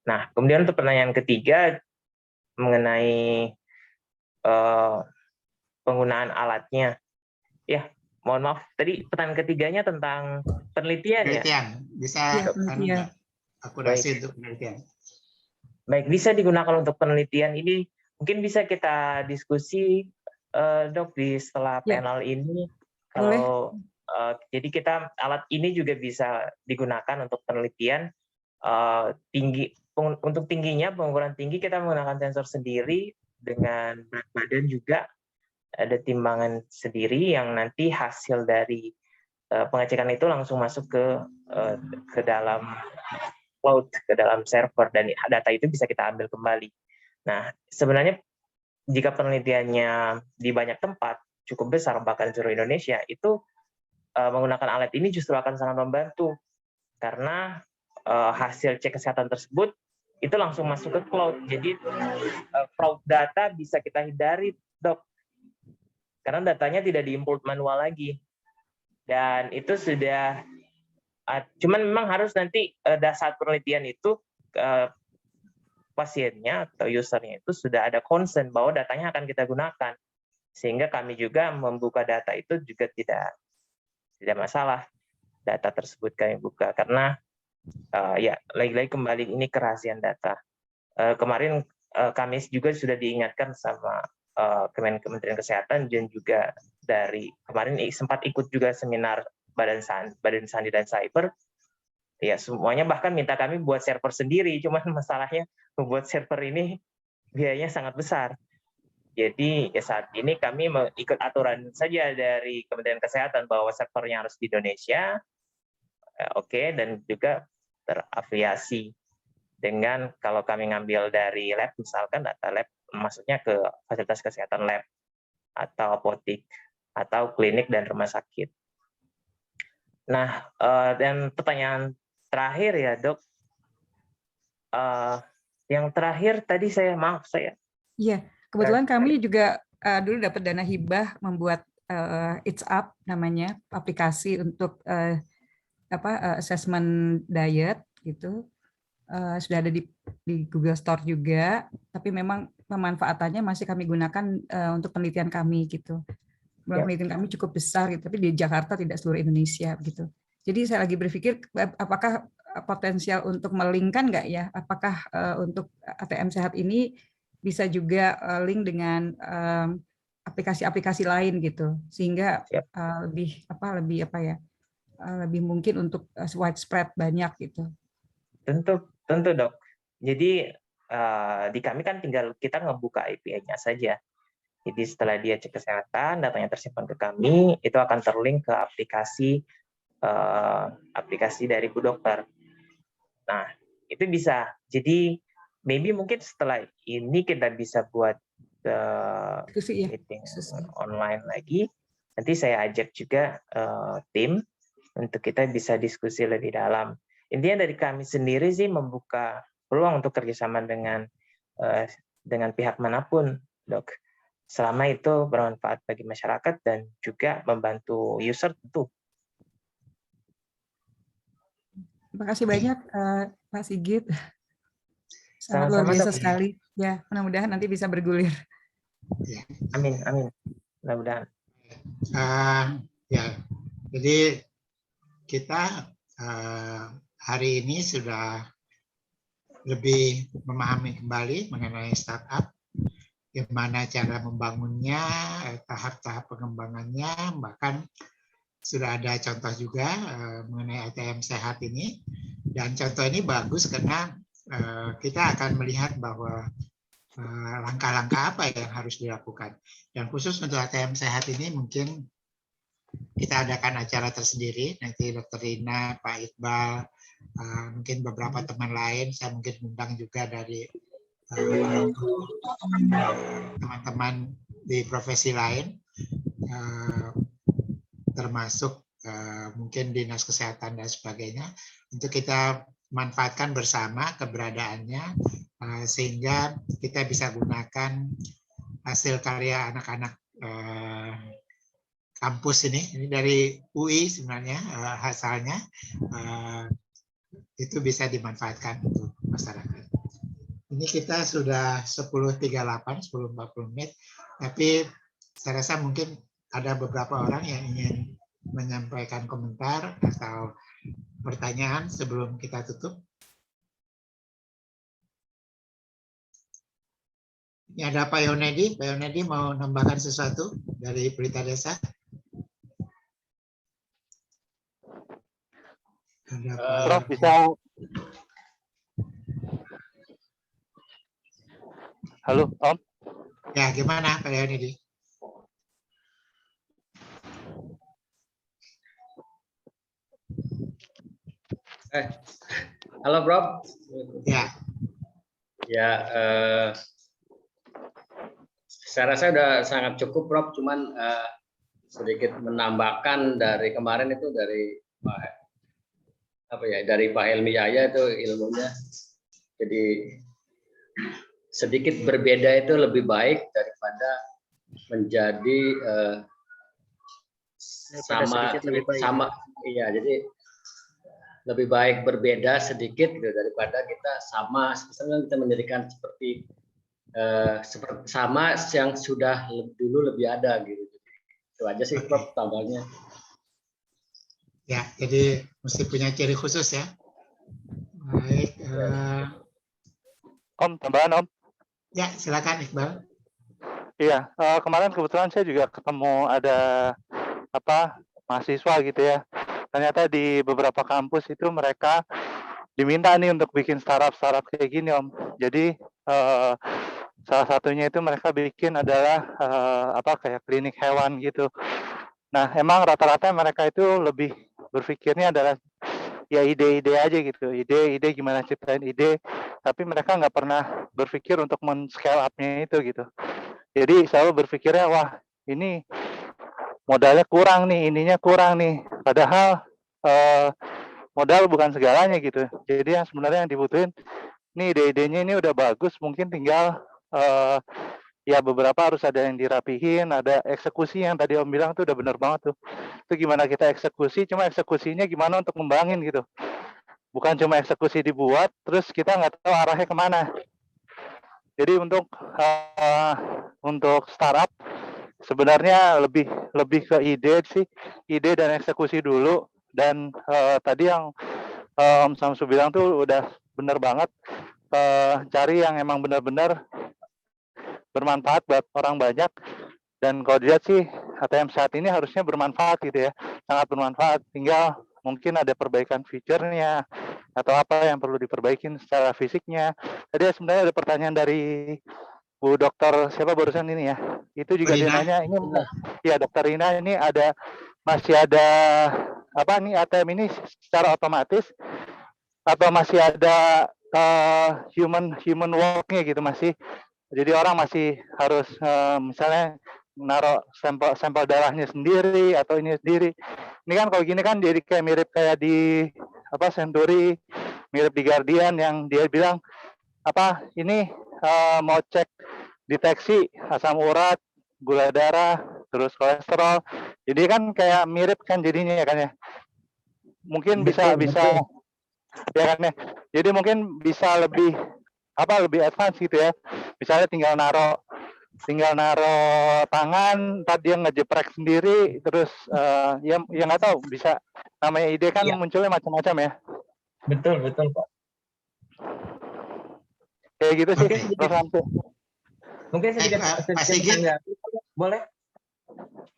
Nah, kemudian untuk pertanyaan ketiga mengenai penggunaan alatnya, ya mohon maaf tadi pertanyaan ketiganya tentang penelitian ya. Bisa penelitian. akurasi untuk penelitian. Baik, bisa digunakan untuk penelitian ini. Mungkin bisa kita diskusi Dok, setelah Ya, panel ini, boleh. kalau jadi alat ini juga bisa digunakan untuk penelitian untuk tingginya, pengukuran tinggi kita menggunakan sensor sendiri dengan berat badan juga ada timbangan sendiri yang nanti hasil dari pengecekan itu langsung masuk ke dalam cloud, ke dalam server, dan data itu bisa kita ambil kembali. Nah, sebenarnya jika penelitiannya di banyak tempat cukup besar, bahkan seluruh Indonesia, itu menggunakan alat ini justru akan sangat membantu karena hasil cek kesehatan tersebut itu langsung masuk ke cloud. Jadi fraud data bisa kita hindari, Dok, karena datanya tidak diimport manual lagi. Dan itu sudah, cuman memang harus nanti saat penelitian itu pasiennya atau usernya itu sudah ada concern bahwa datanya akan kita gunakan, sehingga kami juga membuka data itu juga tidak masalah. Data tersebut kami buka karena ya lagi-lagi kembali ini kerahasiaan data. Kemarin kami juga sudah diingatkan sama Kementerian Kesehatan, dan juga dari kemarin sempat ikut juga seminar Badan Sandi dan Cyber. Ya, semuanya bahkan minta kami buat server sendiri, cuman masalahnya membuat server ini biayanya sangat besar. Jadi ya saat ini kami ikut aturan saja dari Kementerian Kesehatan bahwa servernya harus di Indonesia, oke, dan juga terafiliasi dengan, kalau kami ngambil dari lab, misalkan data lab, maksudnya ke fasilitas kesehatan lab, atau apotik, atau klinik dan rumah sakit. Nah, dan pertanyaan terakhir ya, Dok. Yang terakhir tadi maaf saya. Iya, kebetulan kami juga dulu dapat dana hibah membuat It's Up namanya, aplikasi untuk assessment diet gitu. Sudah ada di Google Store juga, tapi memang pemanfaatannya masih kami gunakan untuk penelitian kami gitu. Penelitian kami cukup besar gitu, tapi di Jakarta tidak seluruh Indonesia gitu. Jadi saya lagi berpikir apakah potensial untuk melingkan nggak ya? Apakah untuk ATM Sehat ini bisa juga link dengan aplikasi-aplikasi lain gitu, sehingga lebih mungkin untuk widespread banyak gitu. Tentu Dok. Jadi di kami kan tinggal kita ngebuka API-nya saja. Jadi setelah dia cek kesehatan, datanya tersimpan ke kami, itu akan terlink ke aplikasi dari Bu Dokter. Nah, itu bisa. Jadi maybe mungkin setelah ini kita bisa buat meeting online lagi. Nanti saya ajak juga tim untuk kita bisa diskusi lebih dalam. Intinya dari kami sendiri sih membuka peluang untuk kerjasama dengan pihak manapun, Dok. Selama itu bermanfaat bagi masyarakat dan juga membantu user tentu. Terima kasih banyak Pak Sigit. Sangat Sama-sama, luar biasa Dok. sekali. Ya, mudah-mudahan nanti bisa bergulir. Amin. Mudah-mudahan. Ya, jadi kita hari ini sudah lebih memahami kembali mengenai startup, bagaimana cara membangunnya, tahap-tahap pengembangannya, bahkan sudah ada contoh juga mengenai ATM Sehat ini. Dan contoh ini bagus karena kita akan melihat bahwa langkah-langkah apa yang harus dilakukan. Dan khusus untuk ATM Sehat ini mungkin kita adakan acara tersendiri, nanti Dr. Rina, Pak Iqbal, mungkin beberapa teman lain, saya mungkin undang juga dari teman-teman di profesi lain, termasuk mungkin dinas kesehatan dan sebagainya, untuk kita manfaatkan bersama keberadaannya, sehingga kita bisa gunakan hasil karya anak-anak kampus ini dari UI sebenarnya asalnya, itu bisa dimanfaatkan untuk masyarakat. Ini kita sudah 10.38, 10.40 menit, tapi saya rasa mungkin ada beberapa orang yang ingin menyampaikan komentar atau pertanyaan sebelum kita tutup. Ini ada Pak Yonedi. Pak Yonedi mau nambahkan sesuatu dari Pelita Desa? Ada Pak Prof bisa. Halo Om. Ya, gimana Pak Yonedi? Halo Prof. Ya, Ya, saya rasa udah sangat cukup Prof. Cuman sedikit menambahkan dari kemarin itu dari dari Pak Helmi Yahya itu ilmunya. Jadi sedikit berbeda itu lebih baik daripada menjadi sama. Iya, jadi lebih baik berbeda sedikit gitu, daripada kita sama. Misalnya kita menjadikan seperti sama yang sudah dulu lebih ada gitu. Itu aja sih Prof tambahnya. ya, jadi mesti punya ciri khusus ya. Baik. Om, tambahan Om. Ya, silakan Iqbal. Iya, kemarin kebetulan saya juga ketemu ada mahasiswa gitu ya. Ternyata di beberapa kampus itu mereka diminta nih untuk bikin startup kayak gini Om. Jadi salah satunya itu mereka bikin adalah kayak klinik hewan gitu. Nah, emang rata-rata mereka itu lebih berpikirnya adalah ya ide-ide aja gitu. Ide gimana ciptain ide, tapi mereka nggak pernah berpikir untuk men-scale up-nya itu gitu. Jadi selalu berpikirnya, wah ini modalnya kurang nih, ininya kurang nih. Padahal modal bukan segalanya gitu. Jadi yang sebenarnya yang dibutuhin, nih ide-idenya ini udah bagus, mungkin tinggal ya beberapa harus ada yang dirapihin, ada eksekusi yang tadi Om bilang tuh udah bener banget tuh. Itu gimana kita eksekusi, cuma eksekusinya gimana untuk ngembangin gitu. Bukan cuma eksekusi dibuat, terus kita nggak tahu arahnya kemana. Jadi untuk startup sebenarnya lebih ke ide dan eksekusi dulu. Dan tadi yang Om Samsu bilang tuh udah bener banget, cari yang emang benar-benar bermanfaat buat orang banyak. Dan kalau dilihat sih ATM saat ini harusnya bermanfaat gitu ya, sangat bermanfaat. Tinggal mungkin ada perbaikan fiturnya atau apa yang perlu diperbaikin secara fisiknya. Tadi sebenarnya ada pertanyaan dari Bu Dokter siapa barusan ini ya, itu juga dia nanya ini ya Dokter Rina, ini masih ada nih ATM ini secara otomatis atau masih ada human work-nya gitu masih. Jadi orang masih harus misalnya naruh sampel darahnya sendiri atau ini sendiri. Ini kan kalau gini kan jadi kayak mirip kayak di Century, mirip di Guardian yang dia bilang ini mau cek deteksi asam urat, gula darah, terus kolesterol. Jadi kan kayak mirip kan jadinya ya kan ya. Mungkin bisa ya kan ya. Jadi mungkin bisa lebih advance gitu ya. Misalnya tinggal naruh tangan, ntar dia ngejeprek sendiri, terus ya nggak tahu, bisa namanya ide kan ya, munculnya macam-macam ya. Betul Pak. Kayak gitu sih. Mungkin sedikit boleh?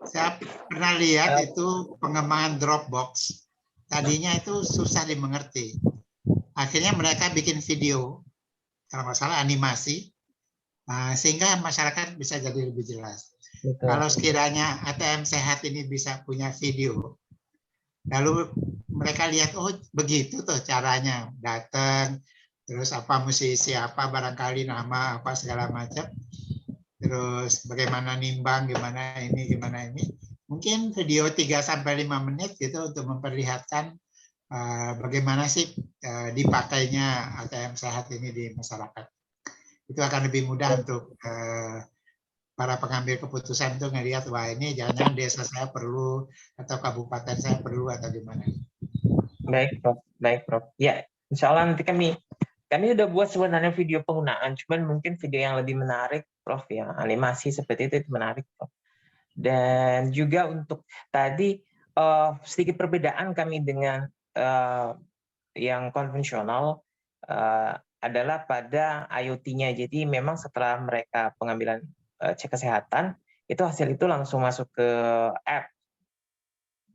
Saya pernah lihat itu pengembangan Dropbox. Tadinya itu susah dimengerti. Akhirnya mereka bikin video, kalau nggak salah animasi, sehingga masyarakat bisa jadi lebih jelas. Betul. Kalau sekiranya ATM sehat ini bisa punya video, lalu mereka lihat, oh begitu tuh caranya, datang, terus mesti siapa, barangkali nama apa segala macam, terus bagaimana nimbang, gimana ini. Mungkin video 3-5 menit gitu untuk memperlihatkan bagaimana sih dipakainya ATM sehat ini di masyarakat. Itu akan lebih mudah untuk para pengambil keputusan untuk ngelihat, wah ini jangan desa saya perlu atau kabupaten saya perlu atau gimana. Baik Prof. Ya, insya Allah nanti kami udah buat sebenarnya video penggunaan, cuman mungkin video yang lebih menarik Prof, yang animasi seperti itu menarik Prof. Dan juga untuk tadi sedikit perbedaan kami dengan yang konvensional, adalah pada IoT-nya. Jadi memang setelah mereka pengambilan cek kesehatan, itu hasil itu langsung masuk ke app.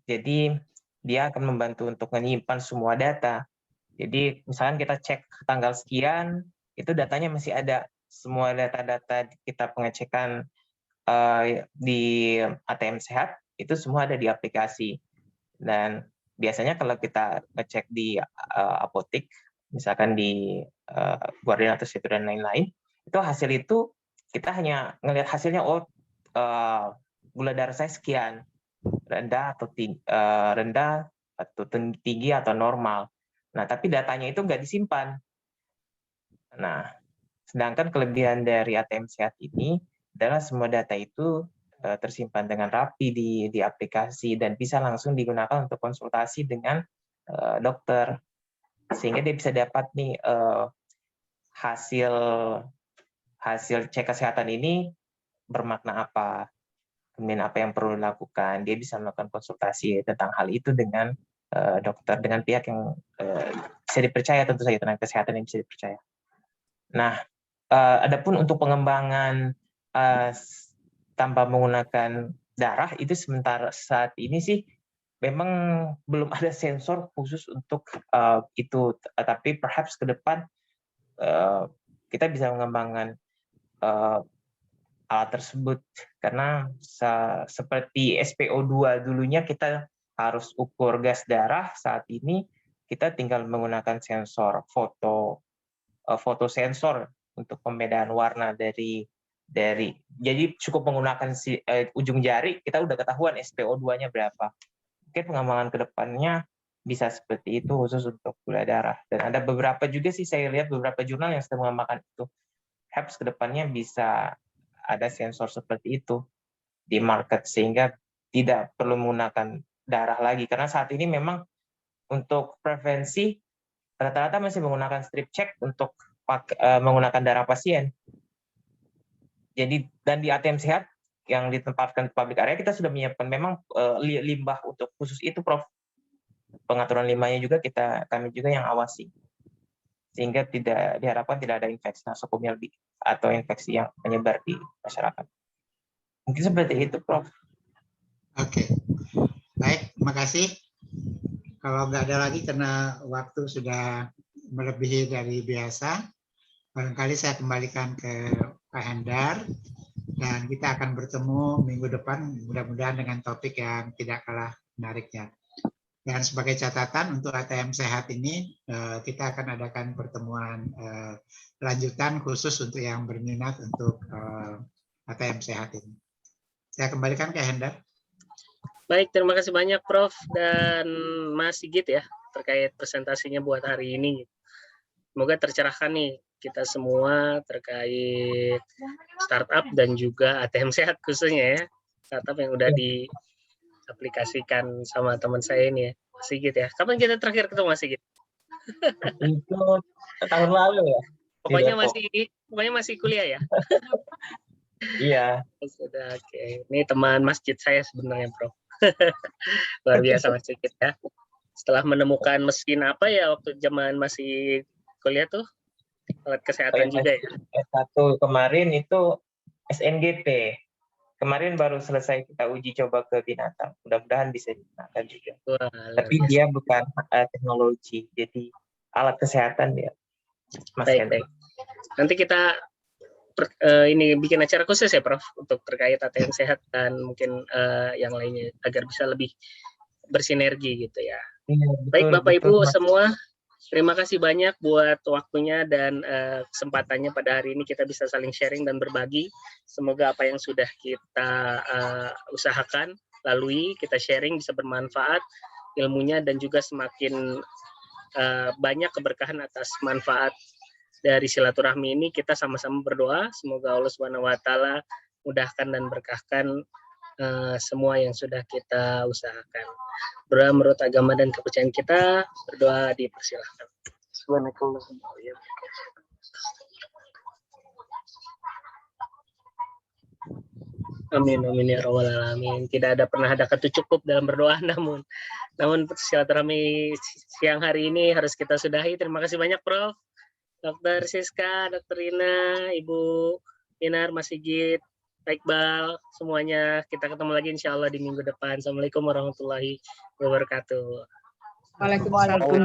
Jadi dia akan membantu untuk menyimpan semua data. Jadi misalkan kita cek tanggal sekian, itu datanya masih ada. Semua data-data kita pengecekan di ATM Sehat, itu semua ada di aplikasi. Dan biasanya kalau kita ngecek di apotek, misalkan di Guardian atau Situ dan lain-lain, itu hasil itu kita hanya ngelihat hasilnya, gula darah saya sekian, rendah atau tinggi atau normal. Nah, tapi datanya itu nggak disimpan. Nah, sedangkan kelebihan dari ATM Sehat ini adalah semua data itu tersimpan dengan rapi di aplikasi dan bisa langsung digunakan untuk konsultasi dengan dokter, sehingga dia bisa dapat nih hasil cek kesehatan ini bermakna apa, kemudian apa yang perlu dilakukan. Dia bisa melakukan konsultasi tentang hal itu dengan dokter, dengan pihak yang bisa dipercaya, tentu saja tenaga kesehatan yang bisa dipercaya. Nah, adapun untuk pengembangan tanpa menggunakan darah itu sementara saat ini sih memang belum ada sensor khusus untuk itu, tapi perhaps ke depan kita bisa mengembangkan alat tersebut, karena seperti SPO2 dulunya kita harus ukur gas darah, saat ini kita tinggal menggunakan sensor fotosensor untuk pembedaan warna dari jadi cukup menggunakan ujung jari, kita udah ketahuan SPO2-nya berapa. Mungkin pengembangan ke depannya bisa seperti itu khusus untuk gula darah. Dan ada beberapa juga sih, saya lihat beberapa jurnal yang sedang mengembangkan itu. Perhaps ke depannya bisa ada sensor seperti itu di market, sehingga tidak perlu menggunakan darah lagi. Karena saat ini memang untuk prevensi rata-rata masih menggunakan strip check untuk menggunakan darah pasien. Jadi, dan di ATM Sehat yang ditempatkan di public area, kita sudah menyiapkan memang limbah untuk khusus itu, Prof. Pengaturan limbahnya juga kami juga yang awasi, sehingga diharapkan tidak ada infeksi nosocomial atau infeksi yang menyebar di masyarakat. Mungkin seperti itu, Prof. Oke, baik, terima kasih. Kalau nggak ada lagi karena waktu sudah melebihi dari biasa, barangkali saya kembalikan ke Pak Hendar, dan kita akan bertemu minggu depan mudah-mudahan dengan topik yang tidak kalah menariknya. Dan sebagai catatan untuk ATM Sehat ini, kita akan adakan pertemuan lanjutan khusus untuk yang berminat untuk ATM Sehat ini. Saya kembalikan ke Hendar. Baik, terima kasih banyak Prof. dan Mas Sigit ya terkait presentasinya buat hari ini. Semoga tercerahkan nih kita semua terkait startup dan juga ATM Sehat khususnya ya. Startup yang udah diaplikasikan sama teman saya ini ya, Mas Sigit ya. Kapan kita terakhir ketemu Mas Sigit? Itu tahun lalu ya. Pokoknya masih kuliah ya. Iya. Sudah, oke. Ini teman masjid saya sebenarnya, Prof. Luar biasa Mas Sigit ya. Setelah menemukan mesin apa ya waktu zaman masih kuliah tuh, alat kesehatan juga ya. S1 kemarin itu SNGP. Kemarin baru selesai kita uji coba ke binatang. Mudah-mudahan bisa digunakan juga. Wah, tapi dia bukan teknologi, jadi alat kesehatan dia. Baik. Nanti kita ini bikin acara khusus ya Prof untuk terkait ATM Sehat dan mungkin yang lainnya agar bisa lebih bersinergi gitu ya. Baik Bapak Ibu semua, terima kasih banyak buat waktunya dan kesempatannya pada hari ini kita bisa saling sharing dan berbagi. Semoga apa yang sudah kita usahakan, lalui, kita sharing bisa bermanfaat ilmunya dan juga semakin banyak keberkahan atas manfaat dari silaturahmi ini. Kita sama-sama berdoa semoga Allah SWT mudahkan dan berkahkan semua yang sudah kita usahakan. Berdoa menurut agama dan kepercayaan kita, berdoa dipersilahkan. Amin ya rabbal alamin. Tidak pernah ada kata cukup dalam berdoa, namun silaturahmi siang hari ini harus kita sudahi. Terima kasih banyak Prof. Dr. Siska, Dr. Rina, Ibu Minar, Mas Sigit, Pak Iqbal, semuanya. Kita ketemu lagi insya Allah di minggu depan. Assalamualaikum warahmatullahi wabarakatuh. Waalaikumsalam.